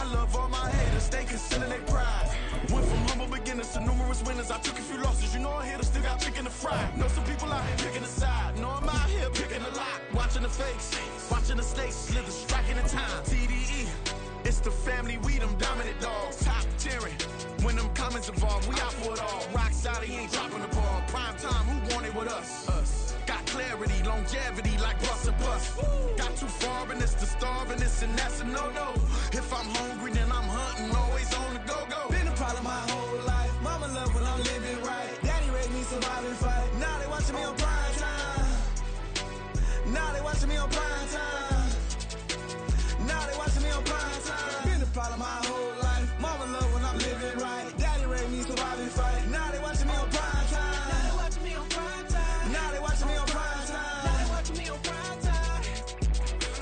I love all my haters, they concealing their pride. Went from humble beginners to numerous winners. I took a few losses, you know I'm here to still got chicken to fry. Know some people out here picking a side. Know I'm out here picking a lot. Watching the fakes, watching the snakes slither, striking the time. TDE, it's the family, we them dominant dogs. Top tiering, when them comments involved, we out for it all. Rock solid, he ain't dropping the ball. Prime time, who want it with us? Got clarity, longevity, like bust a bust. Got too far and it's the starving, this and that's a no-no. If I'm hungry, then I'm hunting, always on the go-go. Been a problem my whole life. Mama love when I'm living right. Daddy raised me survive and fight. Now they watching me on prime time. Now they watching me on prime time. Now they watching me on prime time. Been a problem my whole life. Mama love when I'm living right. Daddy raised me survive and fight. Now they watching me on prime time. Now they watching me on prime time. Now they watching me on prime time. Now they watching me on prime time.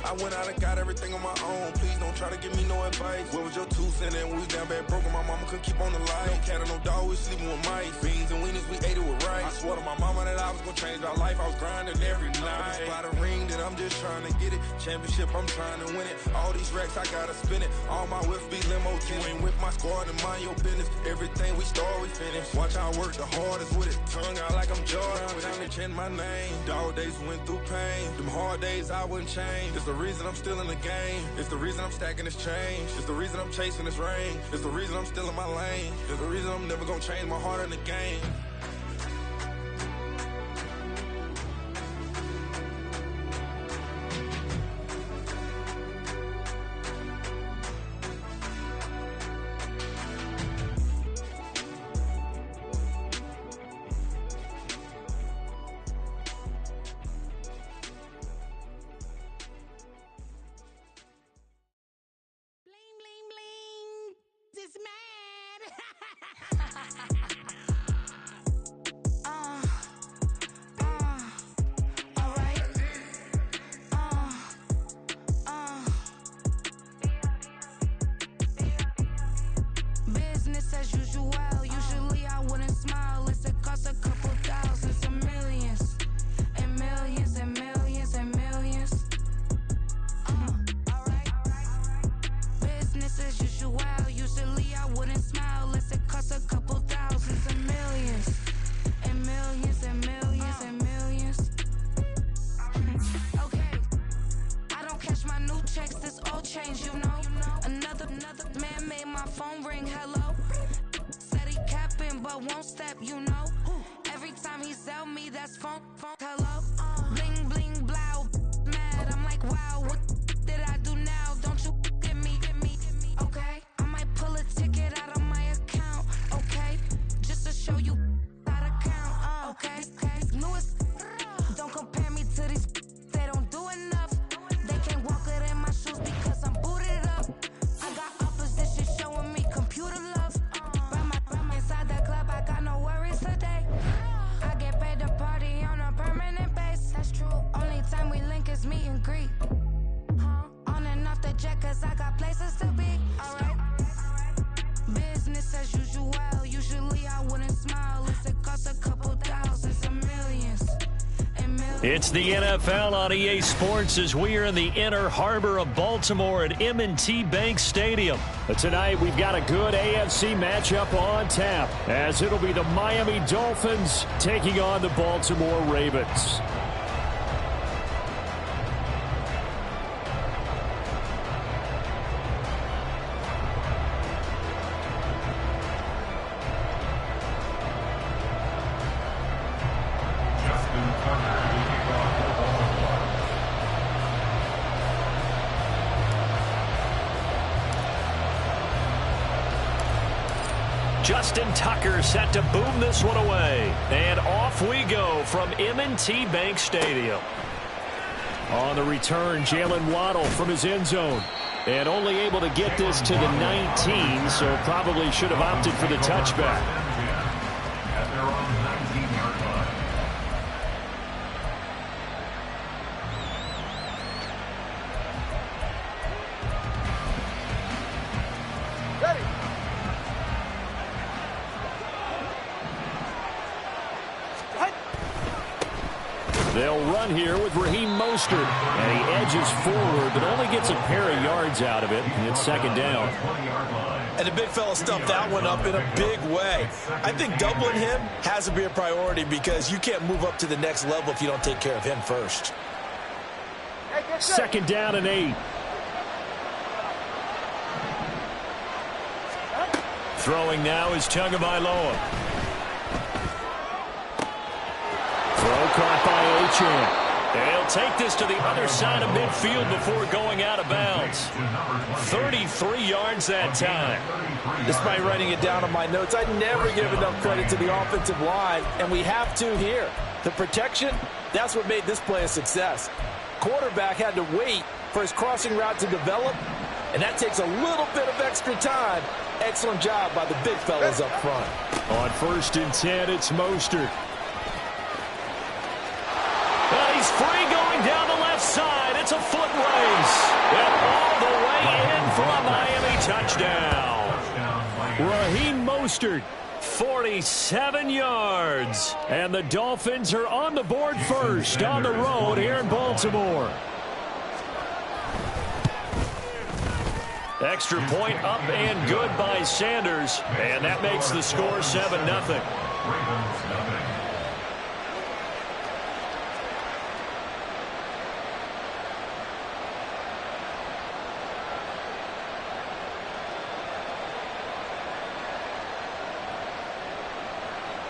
I went out and got everything on my own. Please don't try to give me no advice. What was your 2 cents? And when we down bad broken, my mama couldn't keep on the light. No cat or no dog, we sleeping with mice. Beans and weenies, we ate it with rice. I swore to my mama that I was gonna change our life. I was grinding every night. By the ring that I'm just trying to get it. Championship, I'm trying to win it. All these racks, I gotta spin it. All my whips be limo. You ain't with my squad and mind your business. Everything we start, we finish. Watch how I work the hardest with it. Tongue out like I'm Jordan. Without me chanting my name. Dog days went through pain. Them hard days I wouldn't change. It's the reason I'm still in the game. It's the reason I'm stacking this change. It's the reason I'm chasing this rain. It's the reason I'm still in my lane. It's the reason I'm never gonna change my heart in the game. Business as usual. Usually I wouldn't smile. It's it costs a couple thousands and millions. And millions and millions and millions. Alright. Business as usual. Usually I wouldn't smile. Unless it costs a couple thousands and millions. And millions and millions and millions. Okay. I don't cash my new checks, this old change, you know. Another man made my phone ring, hello. Said he capping but won't step, you know. Every time he sell me, that's phone, hello. Bling, bling, blow, mad, I'm like, wow, what did I do now? Don't you get me, okay? I might pull a ticket out of my account, okay? Just to show you how to count, okay? Newest, don't compare me to these, they don't do enough. They can't walk it in my shoes because I'm booted up. I got opposition showing me computer love. Ram inside the club, I got no worries today. I get paid to party on a permanent base. That's true. Only time we link is meet and greet. On and off the jet, cause I got places to be. Alright. Business as usual. Usually I wouldn't smile. Unless it costs a couple thousands and millions. It's the NFL on EA Sports as we are in the inner harbor of Baltimore at M&T Bank Stadium. But tonight we've got a good AFC matchup on tap as it'll be the Miami Dolphins taking on the Baltimore Ravens. Justin Tucker set to boom this one away. And off we go from M&T Bank Stadium. On the return, Jalen Waddle from his end zone. And only able to get this to the 19, so probably should have opted for the touchback. At their own 19-yard line. They'll run here with Raheem Mostert. And he edges forward, but only gets a pair of yards out of it. And it's second down. And the big fella stuffed that one up in a big way. I think doubling him has to be a priority because you can't move up to the next level if you don't take care of him first. Second down and 8. Throwing now is Tagovailoa. Throw caught by Achane. And he'll take this to the other side of midfield before going out of bounds. 33 yards that time. Despite writing it down on my notes, I never give enough credit to the offensive line, and we have to here. The protection, that's what made this play a success. Quarterback had to wait for his crossing route to develop, and that takes a little bit of extra time. Excellent job by the big fellas up front. On 1st and 10, it's Mostert. And he's free going down the left side. It's a foot race. And all the way in for a Miami touchdown. Raheem Mostert, 47 yards. And the Dolphins are on the board first on the road here in Baltimore. Extra point up and good by Sanders. And that makes the score 7-0.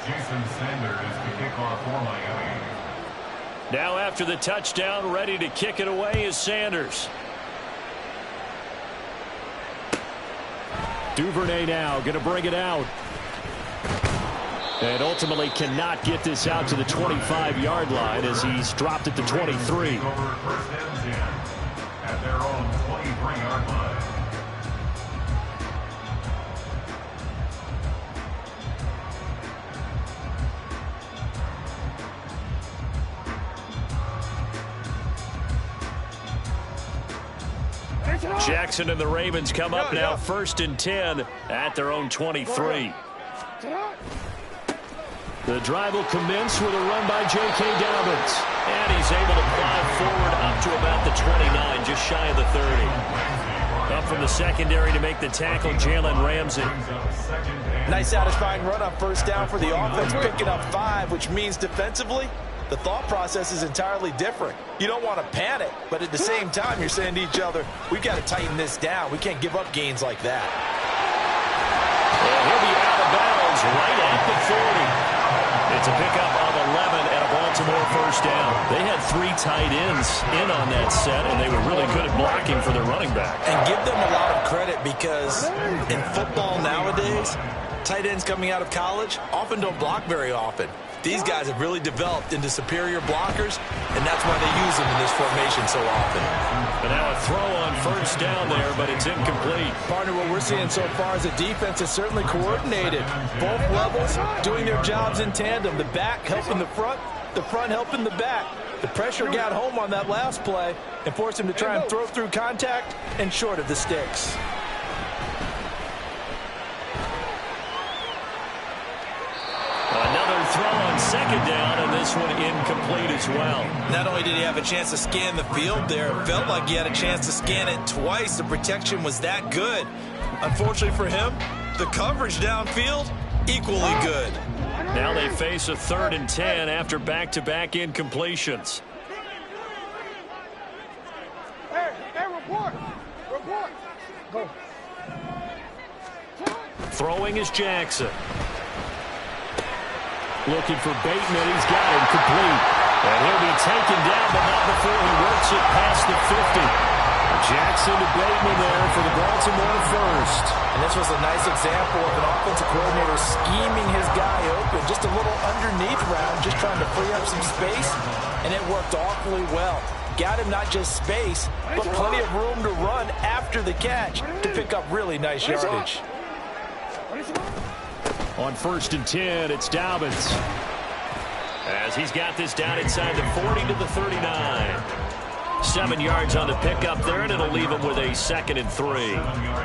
Jason Sanders to kick off for Miami. Now after the touchdown, ready to kick it away is Sanders. Duvernay now going to bring it out. And ultimately cannot get this out to the 25-yard line as he's dropped at the 23. First and 10 at their own 23-yard line. Jackson and the Ravens come up now 1st and 10 at their own 23. The drive will commence with a run by J.K. Dobbins. And he's able to plow forward up to about the 29, just shy of the 30. Up from the secondary to make the tackle, Jalen Ramsey. Nice satisfying run on 1st down for the offense, picking up 5, which means defensively, the thought process is entirely different. You don't want to panic, but at the same time, you're saying to each other, we've got to tighten this down. We can't give up gains like that. And he'll be out of bounds right at the 40. It's a pickup of 11 and a Baltimore 1st down. They had 3 tight ends in on that set, and they were really good at blocking for their running back. And give them a lot of credit because in football nowadays, tight ends coming out of college often don't block very often. These guys have really developed into superior blockers, and that's why they use them in this formation so often. And now a throw on 1st down there, but it's incomplete. Partner, what we're seeing so far is the defense is certainly coordinated. Both levels doing their jobs in tandem. The back helping the front helping the back. The pressure got home on that last play and forced him to try and throw through contact and short of the sticks. Another throw on 2nd down, and this one incomplete as well. Not only did he have a chance to scan the field there, it felt like he had a chance to scan it twice. The protection was that good. Unfortunately for him, the coverage downfield, equally good. Now they face a 3rd and 10 after back-to-back incompletions. Hey, report. Go. Throwing is Jackson. Looking for Bateman. He's got him complete. And he'll be taken down, but not before he works it past the 50. Jackson to Bateman there for the Baltimore 1st. And this was a nice example of an offensive coordinator scheming his guy open. Just a little underneath route, just trying to free up some space. And it worked awfully well. Got him not just space, but plenty of room to run after the catch to pick up really nice yardage. On 1st and 10, it's Dobbins. As he's got this down inside the 40 to the 39. 7 yards on the pickup there, and it'll leave him with a 2nd and 3.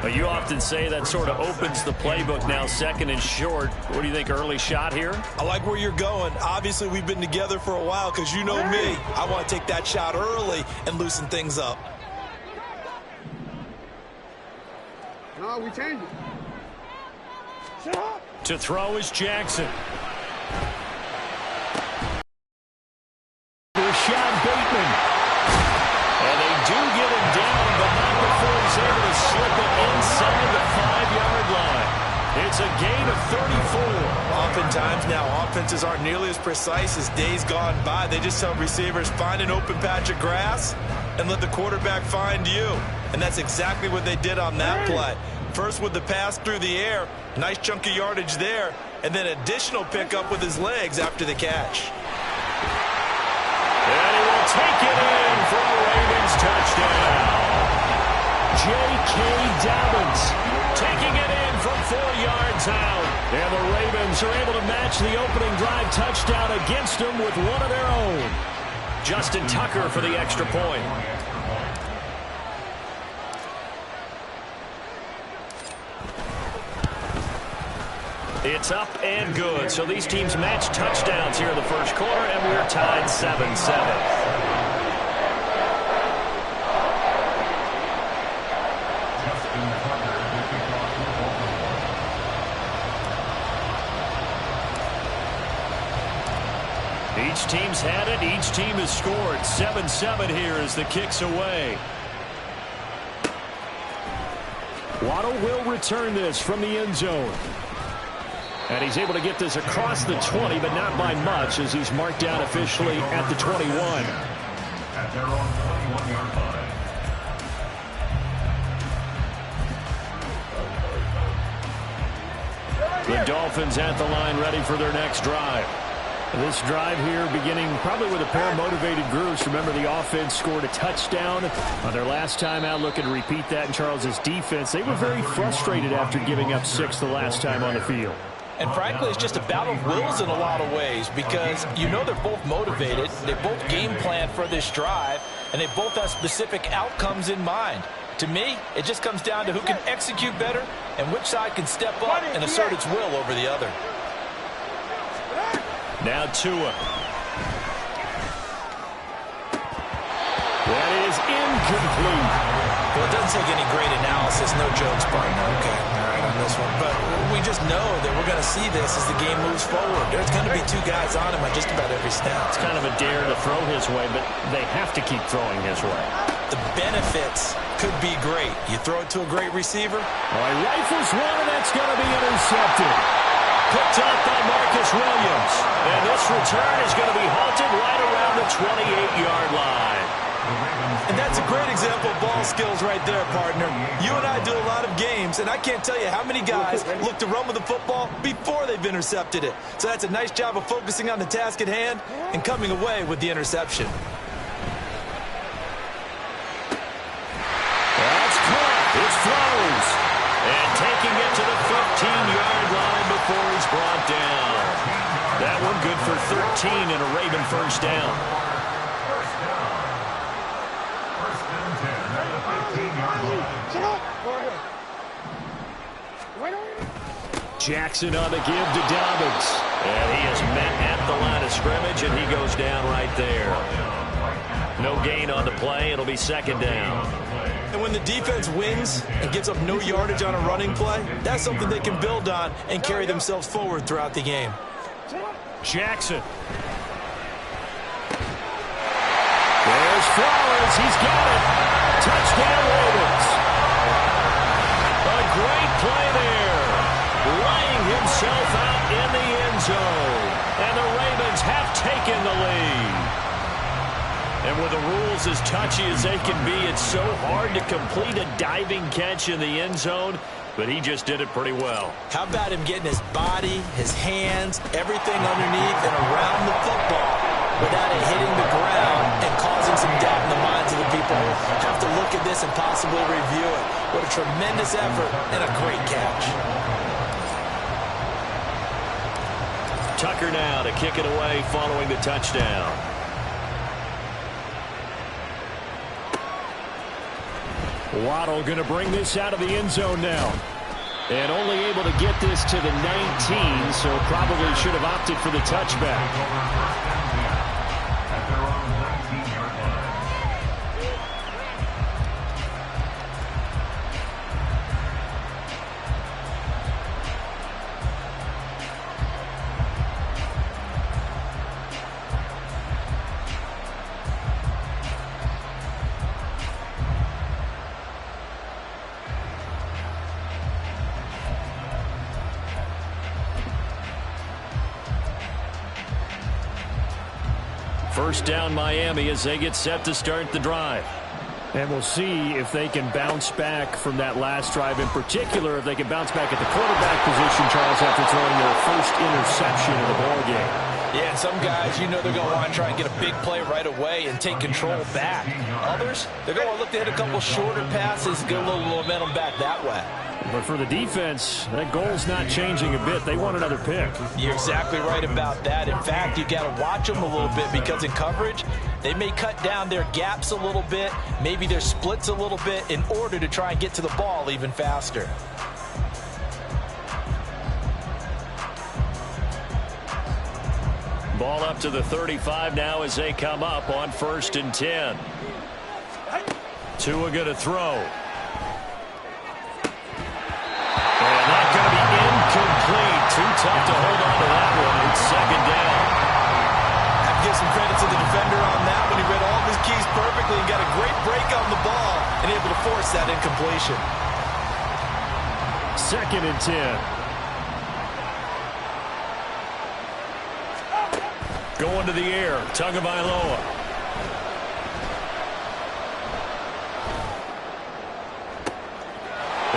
But you often say that sort of opens the playbook now, 2nd and short. What do you think, early shot here? I like where you're going. Obviously, we've been together for a while because you know me. I want to take that shot early and loosen things up. No, we change it. Shut up. To throw is Jackson. Rashad Bateman. And they do get him down, but not before he's able to slip it inside the 5-yard line. It's a gain of 34. Oftentimes now, offenses aren't nearly as precise as days gone by. They just tell receivers, find an open patch of grass and let the quarterback find you. And that's exactly what they did on that play. First with the pass through the air, nice chunk of yardage there, and then additional pickup with his legs after the catch. And he will take it in for a Ravens touchdown. J.K. Dobbins taking it in from 4 yards out. And the Ravens are able to match the opening drive touchdown against them with one of their own. Justin Tucker for the extra point. It's up and good. So these teams match touchdowns here in the first quarter, and we're tied 7-7. Each team's had it. Each team has scored. 7-7 here as the kick's away. Waddle will return this from the end zone. And he's able to get this across the 20, but not by much, as he's marked down officially at the 21. At their own 21-yard line. The Dolphins at the line, ready for their next drive. This drive here beginning probably with a pair of motivated groups. Remember, the offense scored a touchdown on their last time out, looking to repeat that in Charles's defense. They were very frustrated after giving up 6 the last time on the field. And frankly, it's just a battle of wills in a lot of ways because you know they're both motivated, they both game plan for this drive, and they both have specific outcomes in mind. To me, it just comes down to who can execute better and which side can step up and assert its will over the other. Now Tua. That is incomplete. Well, it doesn't take any great analysis. No jokes, partner. Okay, all right on this one. But we just know that we're going to see this as the game moves forward. There's going to be 2 guys on him at just about every snap. It's kind of a dare to throw his way, but they have to keep throwing his way. The benefits could be great. You throw it to a great receiver. All right, rifles one, and that's going to be intercepted. Picked up by Marcus Williams. And this return is going to be halted right around the 28-yard line. And that's a great example of ball skills right there, partner. You and I do a lot of games, and I can't tell you how many guys look to run with the football before they've intercepted it. So that's a nice job of focusing on the task at hand and coming away with the interception. That's caught. It's Flowers. And taking it to the 15-yard line before he's brought down. That one good for 13 and a Raven first down. Jackson on the give to Dobbins. And he is met at the line of scrimmage, and he goes down right there. No gain on the play. It'll be 2nd down. And when the defense wins and gives up no yardage on a running play, that's something they can build on and carry themselves forward throughout the game. Jackson. There's Flowers. He's got it. Touchdown, Ravens. A great play there. Laying himself out in the end zone. And the Ravens have taken the lead. And with the rules as touchy as they can be, it's so hard to complete a diving catch in the end zone, but he just did it pretty well. How about him getting his body, his hands, everything underneath and around the football without it hitting the ground and causing some doubt in the minds of the people who have to look at this and possibly review it. What a tremendous effort and a great catch. Tucker now to kick it away following the touchdown. Waddle going to bring this out of the end zone now. And only able to get this to the 19, so probably should have opted for the touchback. First down Miami as they get set to start the drive. And we'll see if they can bounce back from that last drive. In particular, if they can bounce back at the quarterback position, Charles, after throwing their first interception in the ballgame. Yeah, and some guys, you know they're going to want to try and get a big play right away and take control back. Others, they're going to look to hit a couple shorter passes, get a little momentum back that way. But for the defense, that goal's not changing a bit. They want another pick. You're exactly right about that. In fact, you got to watch them a little bit because in coverage, they may cut down their gaps a little bit, maybe their splits a little bit in order to try and get to the ball even faster. Ball up to the 35 now as they come up on 1st and 10. Tua going to throw. And that's going to be incomplete. Too tough to hold on to that one. It's 2nd down. I have to give some credit to the defender on that when he read all of his keys perfectly and got a great break on the ball and able to force that incompletion. 2nd and 10. Going to the air, Tagovailoa.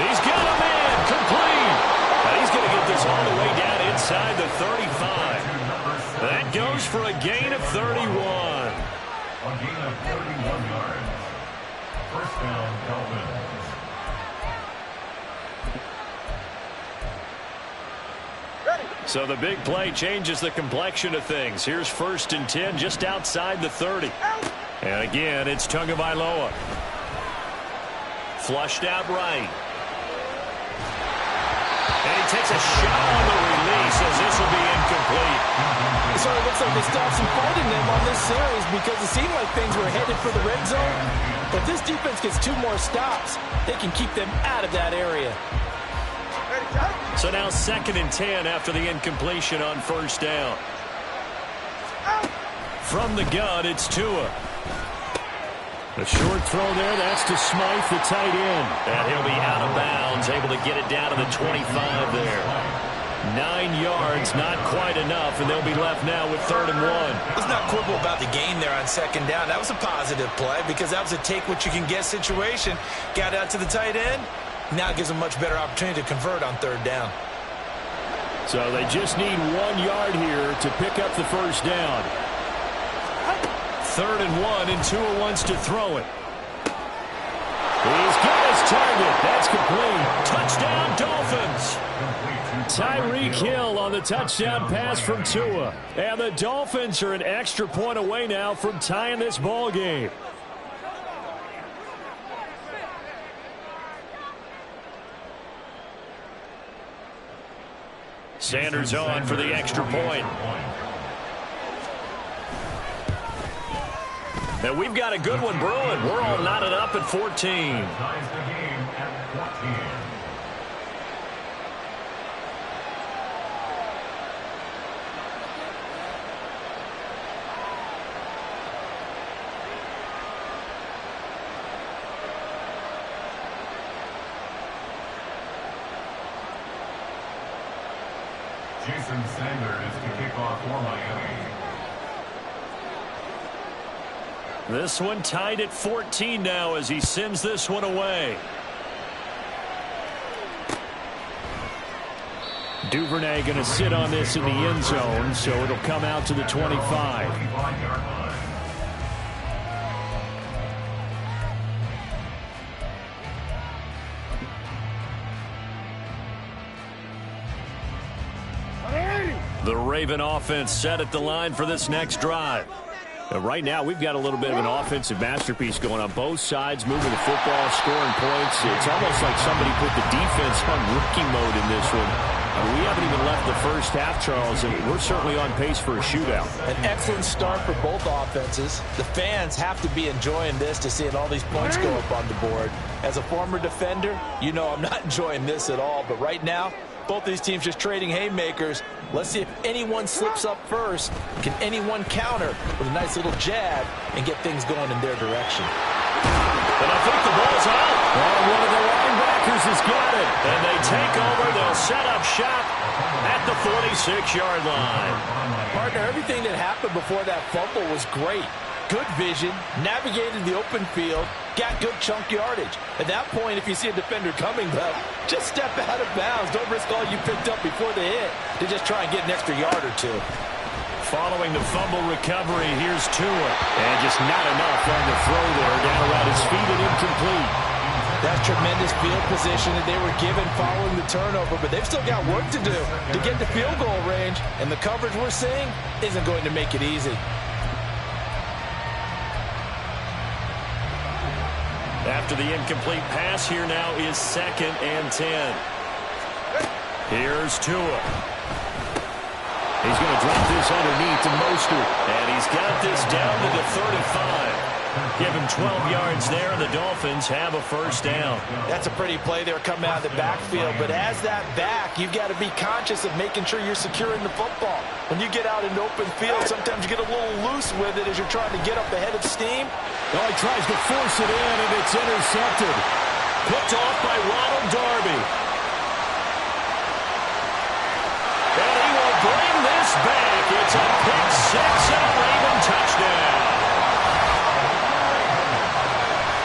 He's got a man, complete. And he's going to get this all the way down inside the 35. That goes for a gain of 31. A gain of 31 yards. First down, Dolphins. So the big play changes the complexion of things. Here's 1st and 10 just outside the 30. And again, it's Tagovailoa. Flushed out right. And he takes a shot on the release as this will be incomplete. So it looks like they stopped some fighting them on this series because it seemed like things were headed for the red zone. But this defense gets 2 more stops. They can keep them out of that area. So now 2nd and 10 after the incompletion on 1st down. From the gun, it's Tua. A short throw there. That's to Smythe, the tight end. And he'll be out of bounds, able to get it down to the 25 there. 9 yards, not quite enough, and they'll be left now with 3rd and 1. Let's not quibble about the gain there on 2nd down. That was a positive play because that was a take-what-you-can-get situation. Got out to the tight end. Now it gives them a much better opportunity to convert on 3rd down. So they just need 1 yard here to pick up the 1st down. 3rd and 1, and Tua wants to throw it. He's got his target. That's complete. Touchdown, Dolphins. Tyreek Hill on the touchdown pass from Tua. And the Dolphins are an extra point away now from tying this ball game. Sanders on for the extra point. And we've got a good one brewing. We're all knotted up at 14. Ties the game at 14. Jason Sanders to kick off for Miami. This one tied at 14 now as he sends this one away. Duvernay going to sit on this in the end zone, so it'll come out to the 25. The Raven offense set at the line for this next drive. Right now, we've got a little bit of an offensive masterpiece going on both sides, moving the football, scoring points. It's almost like somebody put the defense on rookie mode in this one. We haven't even left the first half, Charles, and we're certainly on pace for a shootout. An excellent start for both offenses. The fans have to be enjoying this to seeing all these points go up on the board. As a former defender, you know I'm not enjoying this at all. But right now, both these teams just trading haymakers. Let's see if anyone slips up first. Can anyone counter with a nice little jab and get things going in their direction? And I think the ball's out. Well, one of the linebackers has got it. And they take over. They'll set up shop at the 46-yard line. Partner, everything that happened before that fumble was great. Good vision, navigated the open field, got good chunk yardage. At that point, if you see a defender coming, though, just step out of bounds. Don't risk all you picked up before the hit to just try and get an extra yard or two. Following the fumble recovery, here's Tua. And just not enough on the throw there. Down around his feet and incomplete. That's tremendous field position that they were given following the turnover, but they've still got work to do to get to field goal range, and the coverage we're seeing isn't going to make it easy. After the incomplete pass, here now is 2nd and 10. Here's Tua. He's going to drop this underneath to Mostert. And he's got this down to the 35. Give him 12 yards there, and the Dolphins have a first down. That's a pretty play there coming out of the backfield. But as that back, you've got to be conscious of making sure you're securing the football. When you get out into open field, sometimes you get a little loose with it as you're trying to get up ahead of steam. Oh, he tries to force it in, and it's intercepted. Picked off by Ronald Darby. And he will bring this back. It's a pick six and a Raven touchdown.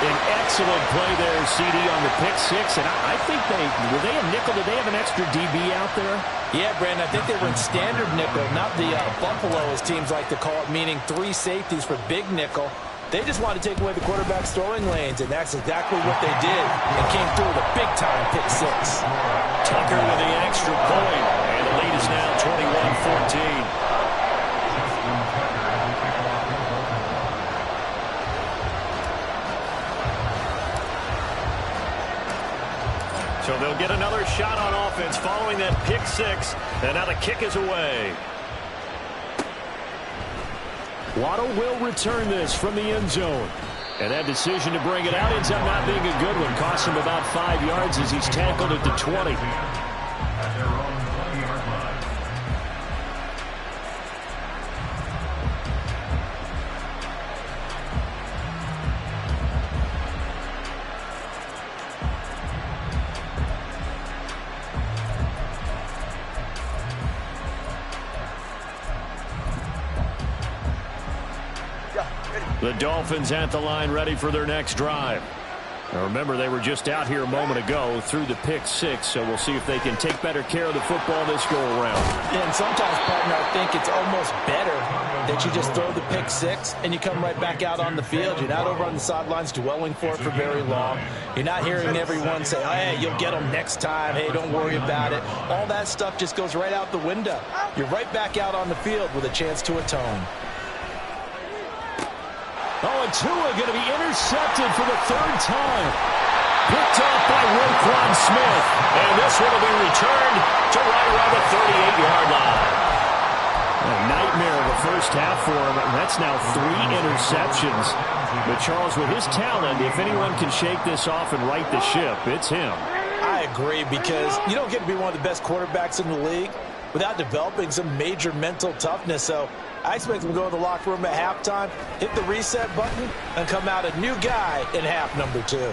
An excellent play there, CD, on the pick six. And I think were they a nickel? Did they have an extra DB out there? Yeah, Brandon, I think they were in standard nickel, not the Buffalo, as teams like to call it, meaning 3 safeties for big nickel. They just wanted to take away the quarterback's throwing lanes, and that's exactly what they did. And came through with a big-time pick six. Tucker with the extra point, and the lead is now 21-14. So they'll get another shot on offense following that pick six, and now the kick is away. Waddle will return this from the end zone. And that decision to bring it out ends up not being a good one. Cost him about 5 yards as he's tackled at the 20. The Dolphins at the line, ready for their next drive. Now remember, they were just out here a moment ago through the pick six, so we'll see if they can take better care of the football this go-around. And sometimes, partner, I think it's almost better that you just throw the pick six and you come right back out on the field. You're not over on the sidelines dwelling for it for very long. You're not hearing everyone say, oh, hey, you'll get them next time. Hey, don't worry about it. All that stuff just goes right out the window. You're right back out on the field with a chance to atone. Oh, and Tua going to be intercepted for the 3rd time. Picked off by Roquan Smith. And this one will be returned to right around the 38-yard line. A nightmare of the first half for him. And that's now 3 interceptions. But Charles, with his talent, if anyone can shake this off and right the ship, it's him. I agree, because you don't get to be one of the best quarterbacks in the league without developing some major mental toughness. So I expect him to go in the locker room at halftime, hit the reset button, and come out a new guy in half number 2. And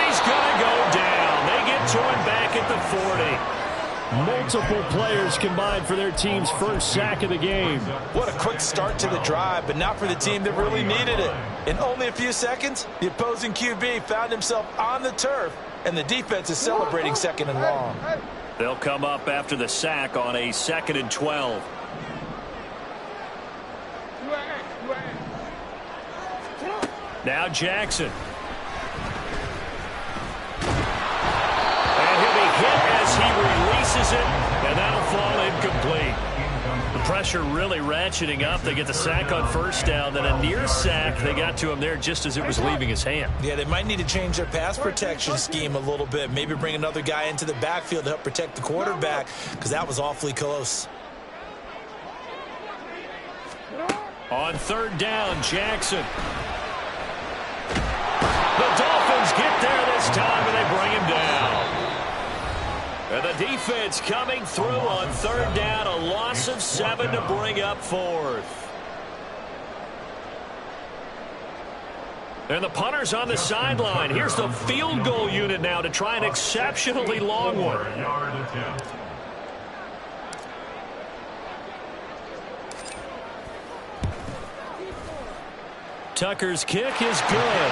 he's going to go down. They get to him back at the 40. Multiple players combined for their team's first sack of the game. What a quick start to the drive, but not for the team that really needed it. In only a few seconds, the opposing QB found himself on the turf, and the defense is celebrating 2nd and long. They'll come up after the sack on a 2nd and 12. Now Jackson. And he'll be hit as he releases it, and that'll fall incomplete. pressure really ratcheting up. They get the sack on first down, then a near sack. They got to him there just as it was leaving his hand. Yeah, they might need to change their pass protection scheme a little bit. Maybe bring another guy into the backfield to help protect the quarterback, because that was awfully close. On third down, Jackson. The Dolphins get there this time, and they bring him down. And the defense coming through on third down, a loss of 7 to bring up fourth. And the punter's on the sideline. Here's the field goal unit now to try an exceptionally long one. Tucker's kick is good.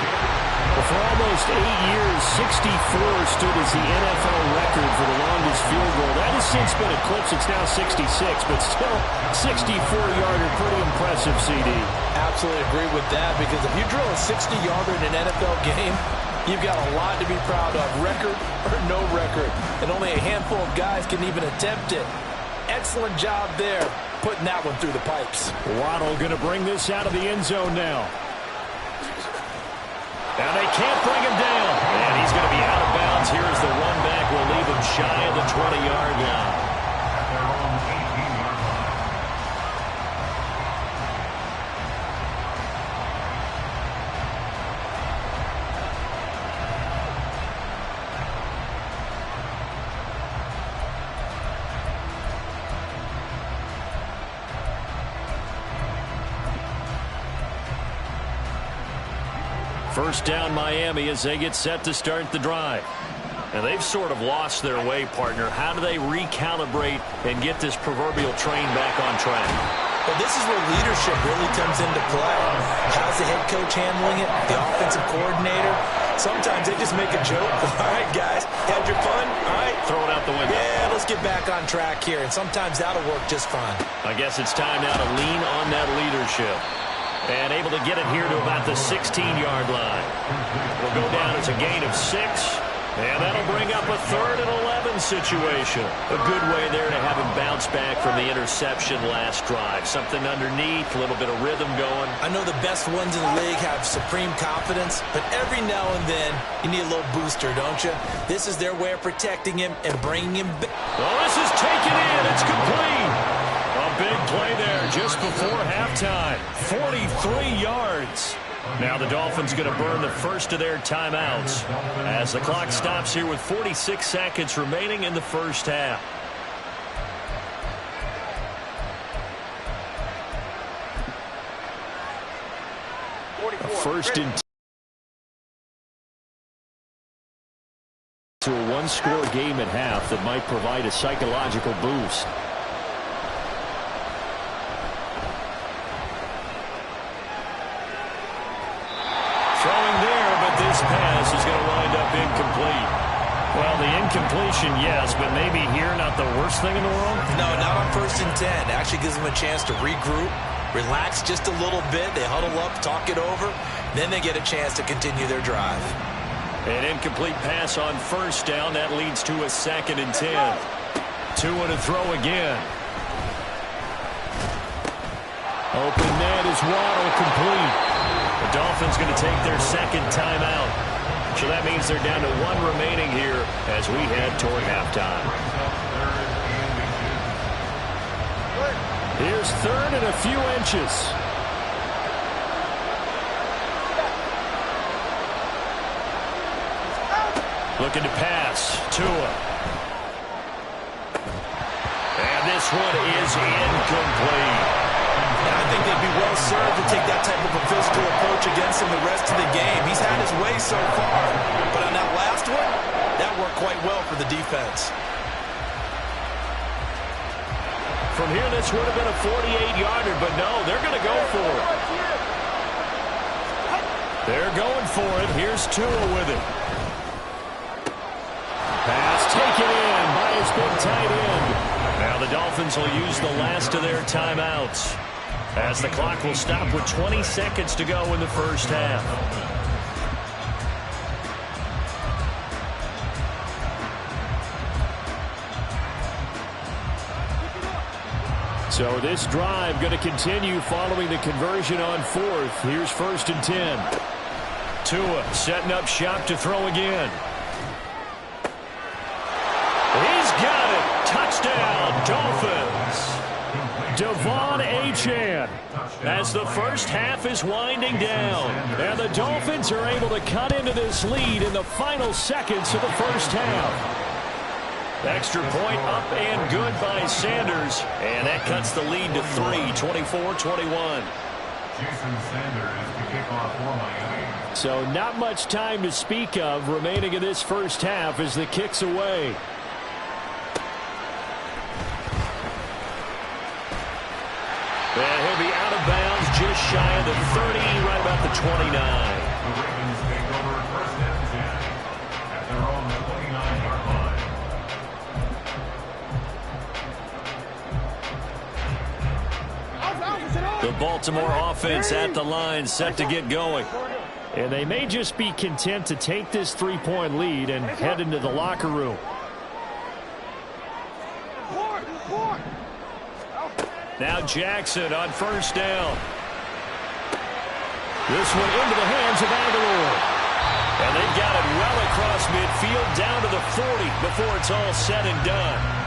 Well, for almost 8 years, 64 stood as the NFL record for the longest field goal. That has since been eclipsed. It's now 66, but still 64-yarder. Pretty impressive, CD. Absolutely agree with that, because if you drill a 60-yarder in an NFL game, you've got a lot to be proud of, record or no record. And only a handful of guys can even attempt it. Excellent job there, putting that one through the pipes. Waddle going to bring this out of the end zone now. And they can't bring him down. And he's going to be out of bounds. Here as the run back will leave him shy of the 20-yard line. First down, Miami, as they get set to start the drive. And they've sort of lost their way, partner. How do they recalibrate and get this proverbial train back on track? Well, this is where leadership really comes into play. How's the head coach handling it? The offensive coordinator? Sometimes they just make a joke. All right, guys, had your fun? All right. Throw it out the window. Yeah, let's get back on track here. And sometimes that'll work just fine. I guess it's time now to lean on that leadership. And able to get it here to about the 16-yard line. Will go down as a gain of 6. And that'll bring up a 3rd and 11 situation. A good way there to have him bounce back from the interception last drive. Something underneath, a little bit of rhythm going. I know the best ones in the league have supreme confidence, but every now and then you need a little booster, don't you? This is their way of protecting him and bringing him back. Well, this is taken in. It's complete. A big play there just before halftime. 43 yards. Now the Dolphins going to burn the first of their timeouts as the clock stops here with 46 seconds remaining in the first half. A first and to a one-score game at half that might provide a psychological boost. This pass is going to wind up incomplete. Well, the incompletion, yes, but maybe here not the worst thing in the world? No, not on 1st and 10. It actually gives them a chance to regroup, relax just a little bit. They huddle up, talk it over. Then they get a chance to continue their drive. An incomplete pass on first down. That leads to a 2nd and 10. 2 and a throw again. Open net is Waddle, complete. The Dolphins going to take their 2nd timeout. So that means they're down to 1 remaining here as we head toward halftime. Here's 3rd and a few inches. Looking to pass. Tua. And this one is incomplete. And I think they'd be well served to take that type of a physical approach against him the rest of the game. He's had his way so far, but on that last one, that worked quite well for the defense. From here, this would have been a 48-yarder, but no, they're going to go for it. They're going for it. Here's Tua with it. Pass taken in by his big tight end. Now the Dolphins will use the last of their timeouts as the clock will stop with 20 seconds to go in the first half. So this drive going to continue following the conversion on fourth. Here's 1st and 10. Tua setting up shop to throw again. He's got it. Touchdown, Dolphins. Devon Achane as the first half is winding down. And the Dolphins are able to cut into this lead in the final seconds of the first half. Extra point up and good by Sanders. And that cuts the lead to 3, 24-21. Jason Sanders to kick off for Miami. So not much time to speak of remaining in this first half as the kick's away. And he'll be out of bounds just shy of the 30, right about the 29. The Ravens take over 1st and 10 at their own 29-yard line. The Baltimore offense at the line, set to get going. And they may just be content to take this 3-point lead and head into the locker room. Now Jackson on 1st down. This one into the hands of Aguilar. And they've got it well across midfield down to the 40 before it's all said and done.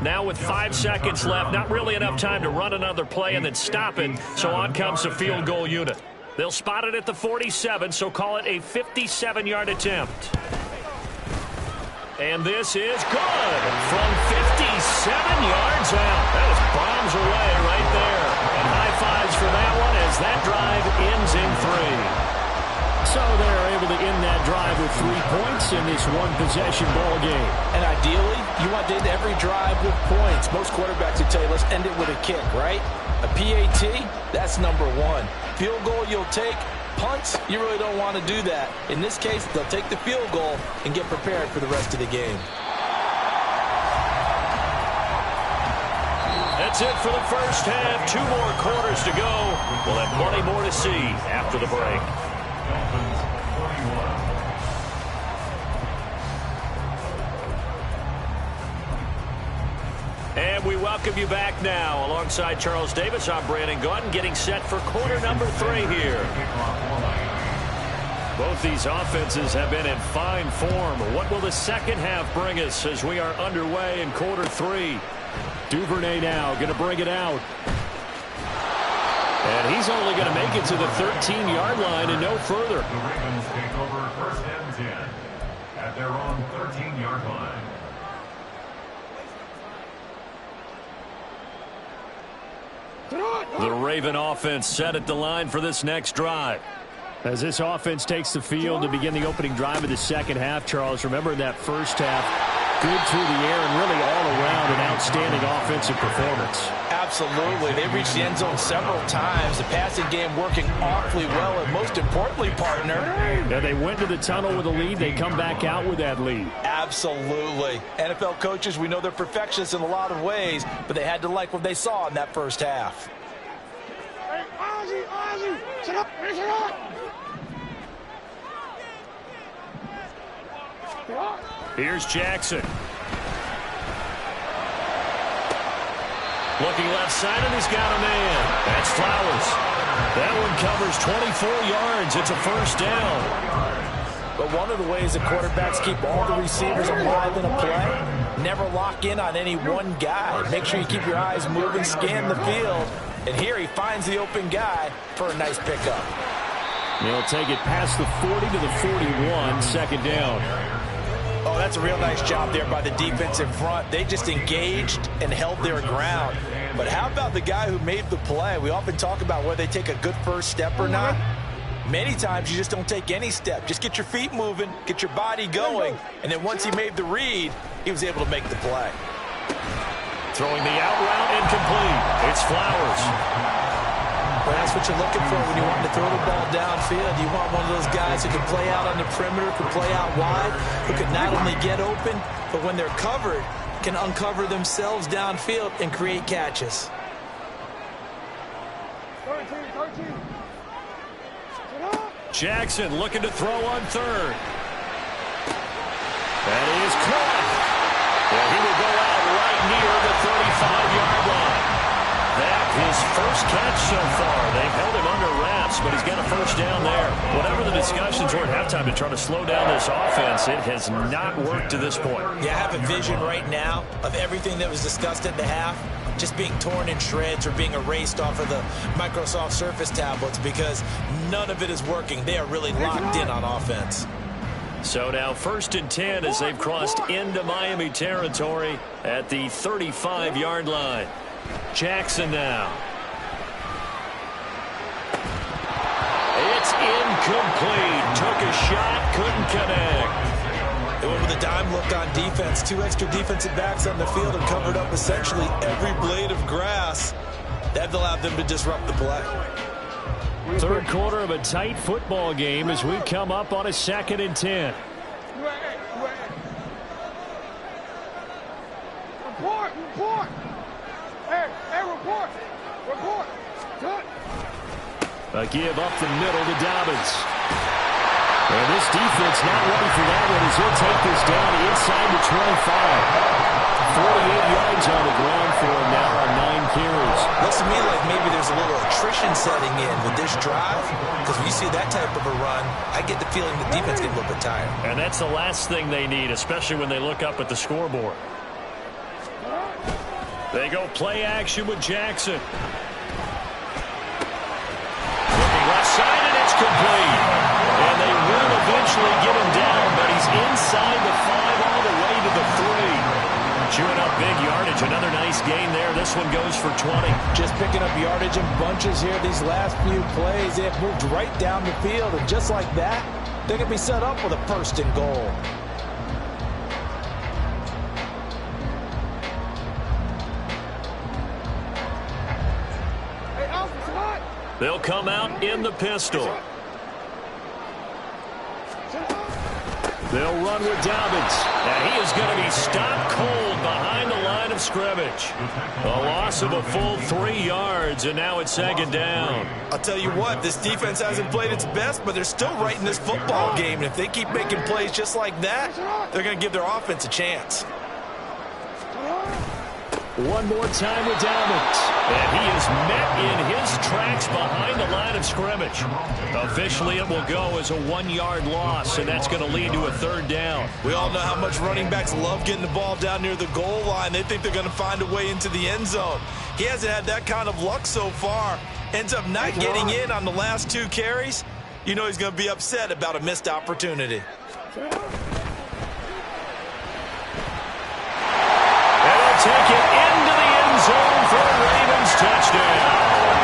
Now with 5 seconds left, not really enough time to run another play and then stop it, so on comes the field goal unit. They'll spot it at the 47, so call it a 57-yard attempt. And this is good from 57 yards out. That was bombs away right there. And high fives for that one as that drive ends in 3. So they're able to end that drive with 3 points in this one-possession ball game. And ideally, you want to end every drive with points. Most quarterbacks would tell you, let's end it with a kick, right? A PAT, that's number 1. Field goal you'll take. Punts, you really don't want to do that. In this case, they'll take the field goal and get prepared for the rest of the game. That's it for the first half. 2 more quarters to go. We'll have plenty more to see after the break. Dolphins 41. And we welcome you back now. Alongside Charles Davis, I'm Brandon Gaudin, getting set for quarter number 3 here. Both these offenses have been in fine form. What will the second half bring us as we are underway in quarter 3? Duvernay now going to bring it out. And he's only going to make it to the 13-yard line and no further. The Ravens take over 1st and 10 at their own 13-yard line. The Raven offense set at the line for this next drive. As this offense takes the field to begin the opening drive of the second half, Charles, remember that first half, good through the air and really all around an outstanding offensive performance. Absolutely. They reached the end zone several times. The passing game working awfully well, and most importantly, partner. Yeah, they went to the tunnel with a lead. They come back out with that lead. Absolutely. NFL coaches, we know they're perfectionists in a lot of ways, but they had to like what they saw in that first half. Hey, Ozzie, sit up, sit up. Here's Jackson. Looking left side, and he's got a man. That's Flowers. That one covers 24 yards. It's a first down. But one of the ways the quarterbacks keep all the receivers alive in a play, never lock in on any one guy. Make sure you keep your eyes moving, scan the field. And here he finds the open guy for a nice pickup. They'll take it past the 40 to the 41, second down. Oh, that's a real nice job there by the defense in front. They just engaged and held their ground. But how about the guy who made the play? We often talk about whether they take a good first step or not. Many times you just don't take any step. Just get your feet moving, get your body going, and then once he made the read, he was able to make the play. Throwing the out route incomplete. It's Flowers. Well, that's what you're looking for when you want to throw the ball downfield. You want one of those guys who can play out on the perimeter, can play out wide, who can not only get open, but when they're covered, can uncover themselves downfield and create catches. 13, Jackson looking to throw on third. That is caught. And he will go out right near the 35-yard line. That his first catch so far. They've held him under wraps, but he's got a first down there. Whatever the discussions were at halftime to try to slow down this offense, it has not worked to this point. Yeah, I have a vision right now of everything that was discussed at the half just being torn in shreds or being erased off of the Microsoft Surface tablets because none of it is working. They are really locked in on offense. So now 1st and 10 as they've crossed into Miami territory at the 35-yard line. Jackson now. It's incomplete. Took a shot, couldn't connect. They went with a dime look on defense. 2 extra defensive backs on the field and covered up essentially every blade of grass. That allowed them to disrupt the play. Third quarter of a tight football game as we come up on a 2nd and 10. Report. Hey, report. Good. A give up the middle to Dobbins. And this defense not ready for that one as he'll take this down inside the 25. 48 yards on the ground for him now on 9 carries. Looks to me like maybe there's a little attrition setting in with this drive because when you see that type of a run, I get the feeling the defense gets a little bit tired. And that's the last thing they need, especially when they look up at the scoreboard. They go play action with Jackson. Looking left side, and it's complete. And they will eventually get him down, but he's inside the 5 all the way to the 3. Chewing up big yardage. Another nice gain there. This one goes for 20. Just picking up yardage in bunches here these last few plays. They have moved right down the field, and just like that, they're going to be set up with a 1st and goal. They'll come out in the pistol. They'll run with Dobbins. And he is going to be stopped cold behind the line of scrimmage. A loss of a full 3 yards, and now it's 2nd down. I'll tell you what, this defense hasn't played its best, but they're still right in this football game. And if they keep making plays just like that, they're going to give their offense a chance. One more time with Dobbins. And he is met in his tracks behind the line of scrimmage. Officially, it will go as a 1-yard loss, and that's going to lead to a 3rd down. We all know how much running backs love getting the ball down near the goal line. They think they're going to find a way into the end zone. He hasn't had that kind of luck so far. Ends up not getting in on the last 2 carries. You know he's going to be upset about a missed opportunity. Take it into the end zone for a Ravens touchdown.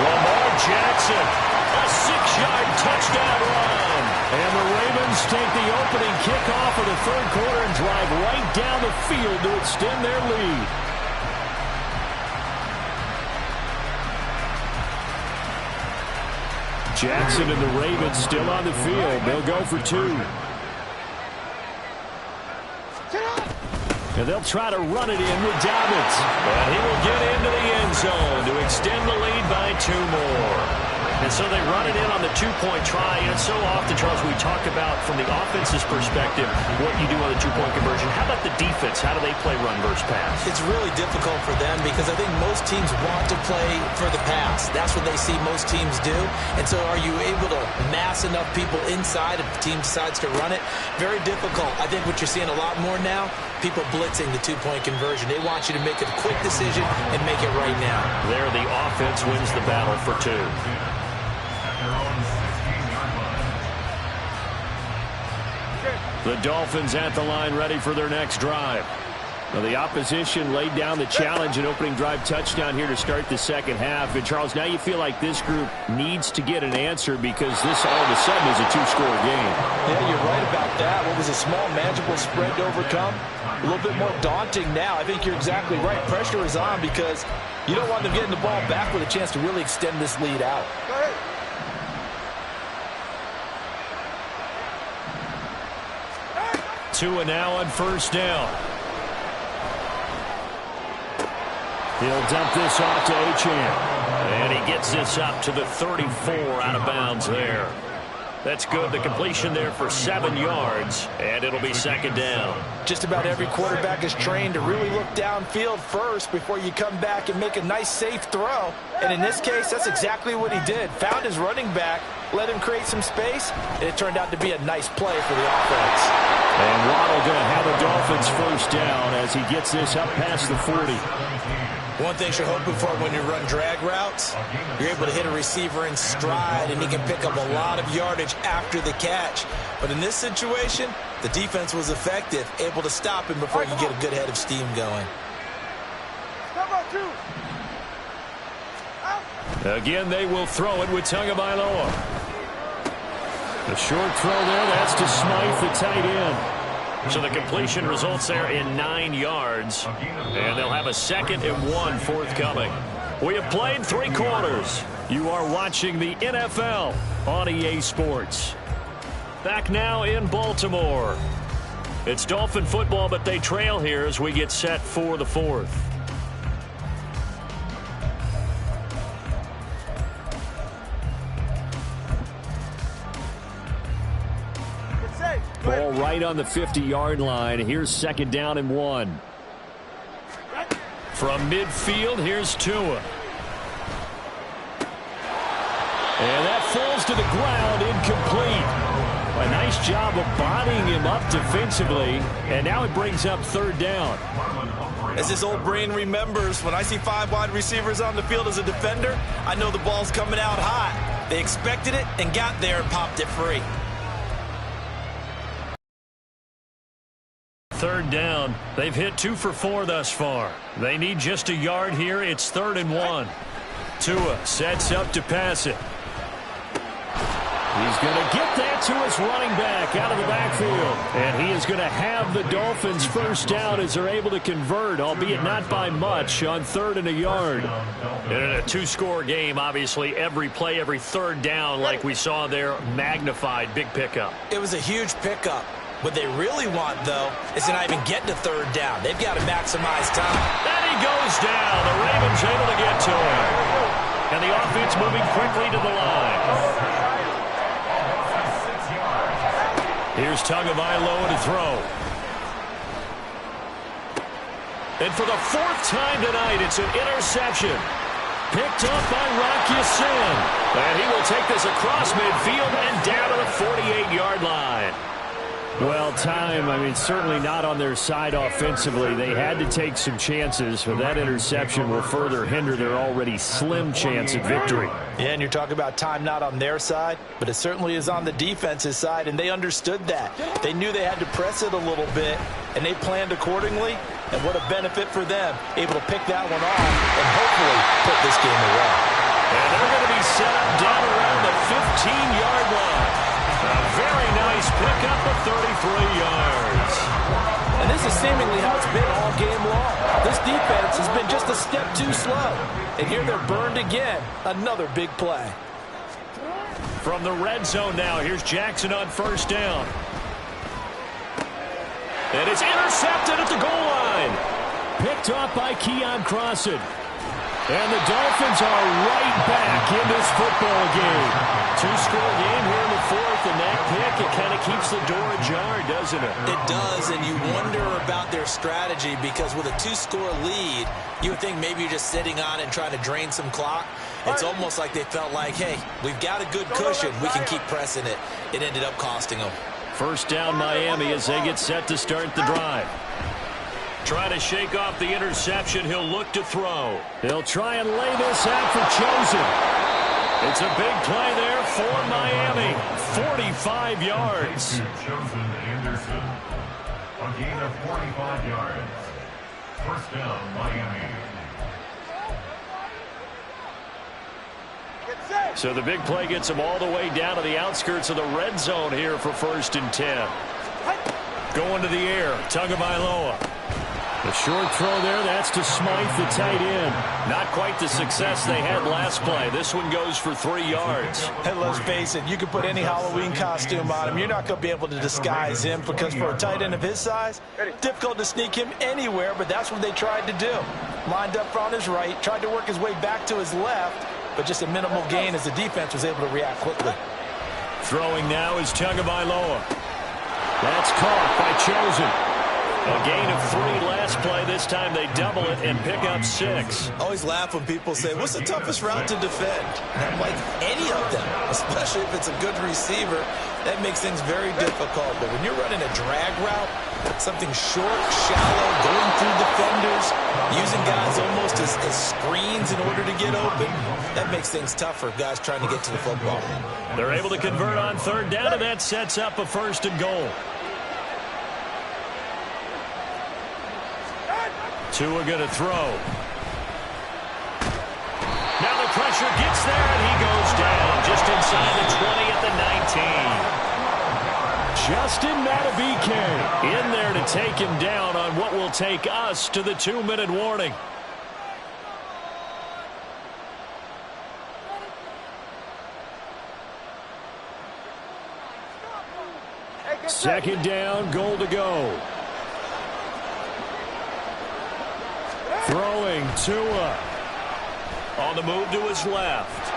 Lamar Jackson, a 6-yard touchdown run. And the Ravens take the opening kickoff of the 3rd quarter and drive right down the field to extend their lead. Jackson and the Ravens still on the field. They'll go for 2. And they'll try to run it in with Dobbins. And he will get into the end zone to extend the lead by 2 more. And so they run it in on the 2-point try. And so often, Charles, we talk about from the offense's perspective what you do on the 2-point conversion. How about the defense? How do they play run versus pass? It's really difficult for them because I think most teams want to play for the pass. That's what they see most teams do. And so are you able to mass enough people inside if the team decides to run it? Very difficult. I think what you're seeing a lot more now, people blitzing the 2-point conversion. They want you to make a quick decision and make it right now. There, the offense wins the battle for 2. The Dolphins at the line ready for their next drive. Now the opposition laid down the challenge and opening drive touchdown here to start the 2nd half. And Charles, now you feel like this group needs to get an answer because this all of a sudden is a 2-score game. Yeah, you're right about that. What was a small, manageable spread to overcome? A little bit more daunting now. I think you're exactly right. Pressure is on because you don't want them getting the ball back with a chance to really extend this lead out. 2 and now on 1st down. He'll dump this off to Achane. And he gets this up to the 34 out of bounds there. That's good. The completion there for 7 yards, and it'll be second down. Just about every quarterback is trained to really look downfield first before you come back and make a nice, safe throw. And in this case, that's exactly what he did. Found his running back, let him create some space, and it turned out to be a nice play for the offense. And Waddle going to have a Dolphins first down as he gets this up past the 40. One thing you're hoping for when you run drag routes, you're able to hit a receiver in stride, and he can pick up a lot of yardage after the catch. But in this situation, the defense was effective, able to stop him before you get a good head of steam going. Again, they will throw it with Tagovailoa. A short throw there, that's to Smythe, the tight end. So the completion results there in 9 yards, and they'll have a 2nd and 1 forthcoming. We have played 3 quarters. You are watching the NFL on EA Sports. Back now in Baltimore. It's Dolphin football, but they trail here as we get set for the 4th. Ball right on the 50-yard line. Here's 2nd down and 1. From midfield, here's Tua. And that falls to the ground, incomplete. A nice job of bodying him up defensively, and now it brings up 3rd down. As his old brain remembers, when I see 5 wide receivers on the field as a defender, I know the ball's coming out hot. They expected it and got there and popped it free. 3rd down. They've hit 2 for 4 thus far. They need just a yard here. It's 3rd and 1. Tua sets up to pass it. He's going to get that to his running back out of the backfield. And he is going to have the Dolphins first down as they're able to convert, albeit not by much, on 3rd and a yard. And in a 2-score game, obviously, every play, every 3rd down, like we saw there, magnified. Big pickup. It was a huge pickup. What they really want, though, is to not even get to 3rd down. They've got to maximize time. And he goes down. The Ravens able to get to him. And the offense moving quickly to the line. Here's Tagovailoa to throw. And for the 4th time tonight, it's an interception. Picked up by Rock Ya-Sin. And he will take this across midfield and down to the 48-yard line. Well, certainly not on their side offensively. They had to take some chances, but that interception will further hinder their already slim chance at victory. Yeah, and you're talking about time not on their side, but it certainly is on the defense's side, and they understood that. They knew they had to press it a little bit, and they planned accordingly, and what a benefit for them, able to pick that one off and hopefully put this game away. And they're going to be set up down around the 15-yard line. A very nice pickup of 33 yards. And this is seemingly how it's been all game long. This defense has been just a step too slow. And here they're burned again. Another big play. From the red zone now, here's Jackson on 1st down. And it's intercepted at the goal line. Picked off by Keon Crossan. And the Dolphins are right back in this football game. 2-score game here in the 4th, and that pick, it kind of keeps the door ajar, doesn't it? It does, and you wonder about their strategy because with a 2-score lead, you would think maybe you're just sitting on it and trying to drain some clock. It's almost like they felt like, hey, we've got a good cushion. We can keep pressing it. It ended up costing them. 1st down Miami as they get set to start the drive. Trying to shake off the interception. He'll look to throw. He'll try and lay this out for Chosen. It's a big play there for Miami. 45 yards. Chosen Anderson. A gain of 45 yards. 1st down, Miami. So the big play gets him all the way down to the outskirts of the red zone here for 1st and 10. Going to the air, Tagovailoa. A short throw there, that's to Smythe, the tight end. Not quite the success they had last play. This one goes for 3 yards. And let's face it, you can put any Halloween costume on him. You're not going to be able to disguise him because for a tight end of his size, difficult to sneak him anywhere, but that's what they tried to do. lined up on his right, tried to work his way back to his left, but just a minimal gain as the defense was able to react quickly. Throwing now is Tagovailoa. That's caught by Chosen. A gain of 3 last play. This time they double it and pick up 6. I always laugh when people say, what's the toughest route to defend? And I'm like, any of them, especially if it's a good receiver. That makes things very difficult. But when you're running a drag route, something short, shallow, going through defenders, using guys almost as screens in order to get open, that makes things tough for guys trying to get to the football. They're able to convert on 3rd down, and that sets up a 1st and goal. Tua going to throw. Now the pressure gets there, and he goes down just inside the 20 at the 19. Justin Madubuike in there to take him down on what will take us to the 2-minute warning. Second down, goal to go. Throwing Tua. On the move to his left.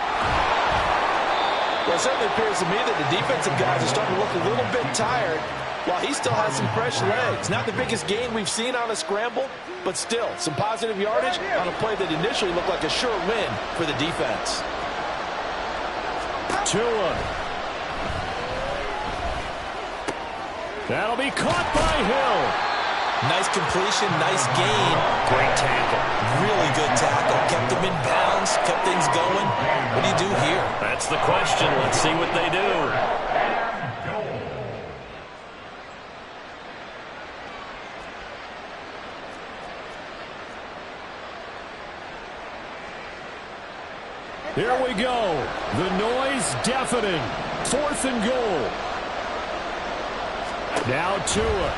Well, it certainly appears to me that the defensive guys are starting to look a little bit tired while he still has some fresh legs. Not the biggest gain we've seen on a scramble, but still some positive yardage on a play that initially looked like a sure win for the defense. Tua. That'll be caught by Hill. Nice completion, nice gain. Great tackle. Really good tackle. Kept them in bounds, kept things going. What do you do here? That's the question. Let's see what they do. Here we go. The noise deafening. 4th and goal. Now Tua.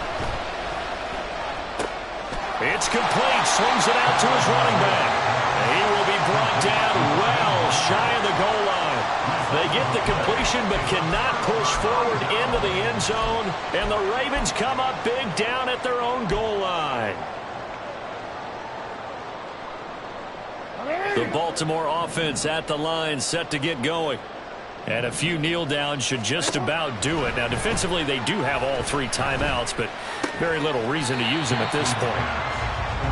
It's complete. Swings it out to his running back. He will be brought down well shy of the goal line. They get the completion but cannot push forward into the end zone. And the Ravens come up big down at their own goal line. The Baltimore offense at the line set to get going. And a few kneel downs should just about do it. Now, defensively, they do have all 3 timeouts, but very little reason to use them at this point.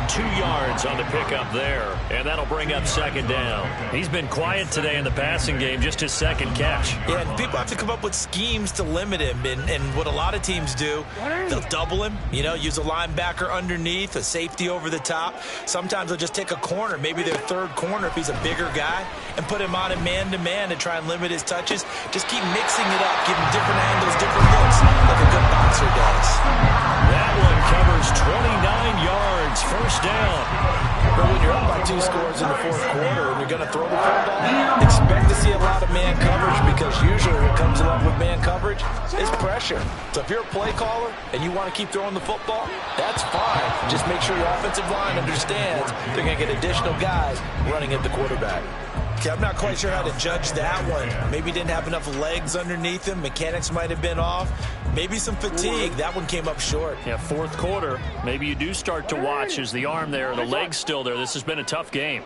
2 yards on the pickup there, and that'll bring up 2nd down. He's been quiet today in the passing game, just his 2nd catch. Yeah, and people have to come up with schemes to limit him, and what a lot of teams do, they'll double him, use a linebacker underneath, a safety over the top. Sometimes they'll just take a corner, maybe their 3rd corner if he's a bigger guy, and put him on a man-to-man to try and limit his touches. Just keep mixing it up, give him different angles, different looks, like a good boxer does. That one covers 29 yards, 1st down. But when you're up by 2 scores in the 4th quarter and you're going to throw the football, expect to see a lot of man coverage, because usually what comes along with man coverage is pressure. So if you're a play caller and you want to keep throwing the football, that's fine. Just make sure your offensive line understands they're going to get additional guys running at the quarterback. Okay, I'm not quite sure how to judge that one. Maybe he didn't have enough legs underneath him. Mechanics might have been off. Maybe some fatigue. That one came up short. Yeah, 4th quarter. Maybe you do start to watch as the arm there, the leg's still there. This has been a tough game.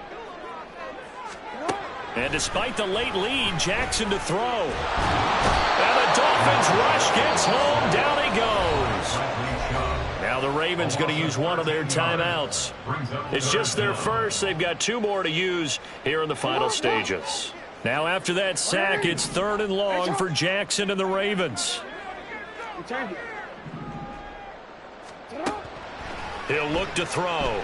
And despite the late lead, Jackson to throw. And the Dolphins rush gets home. Down he goes. Now the Ravens going to use one of their timeouts. It's just their first. They've got 2 more to use here in the final stages. Now after that sack, it's 3rd and long for Jackson and the Ravens. He'll look to throw.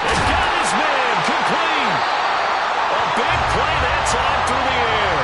He's got his man complete. A big play that time through the air.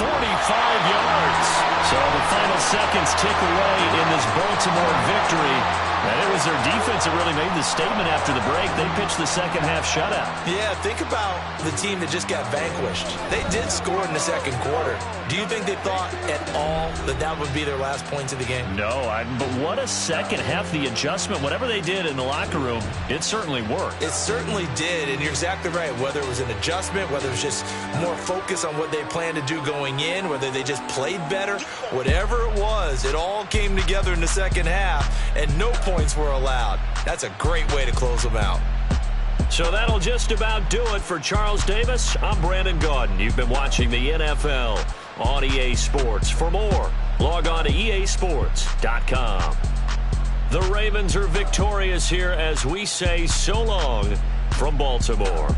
45 yards. So the final seconds tick away in this Baltimore victory. And it was their defense that really made the statement after the break. They pitched the second-half shutout. Yeah, think about the team that just got vanquished. They did score in the 2nd quarter. Do you think they thought at all that that would be their last points of the game? No, but what a second half. The adjustment, whatever they did in the locker room, it certainly worked. It certainly did, and you're exactly right. Whether it was an adjustment, whether it was just more focus on what they planned to do going in, whether they just played better, whatever it was, it all came together in the 2nd half, and no point points were allowed. That's a great way to close them out. So that'll just about do it for Charles Davis. I'm Brandon Gaudin. You've been watching the NFL on EA Sports. For more, log on to easports.com. The Ravens are victorious here as we say so long from Baltimore.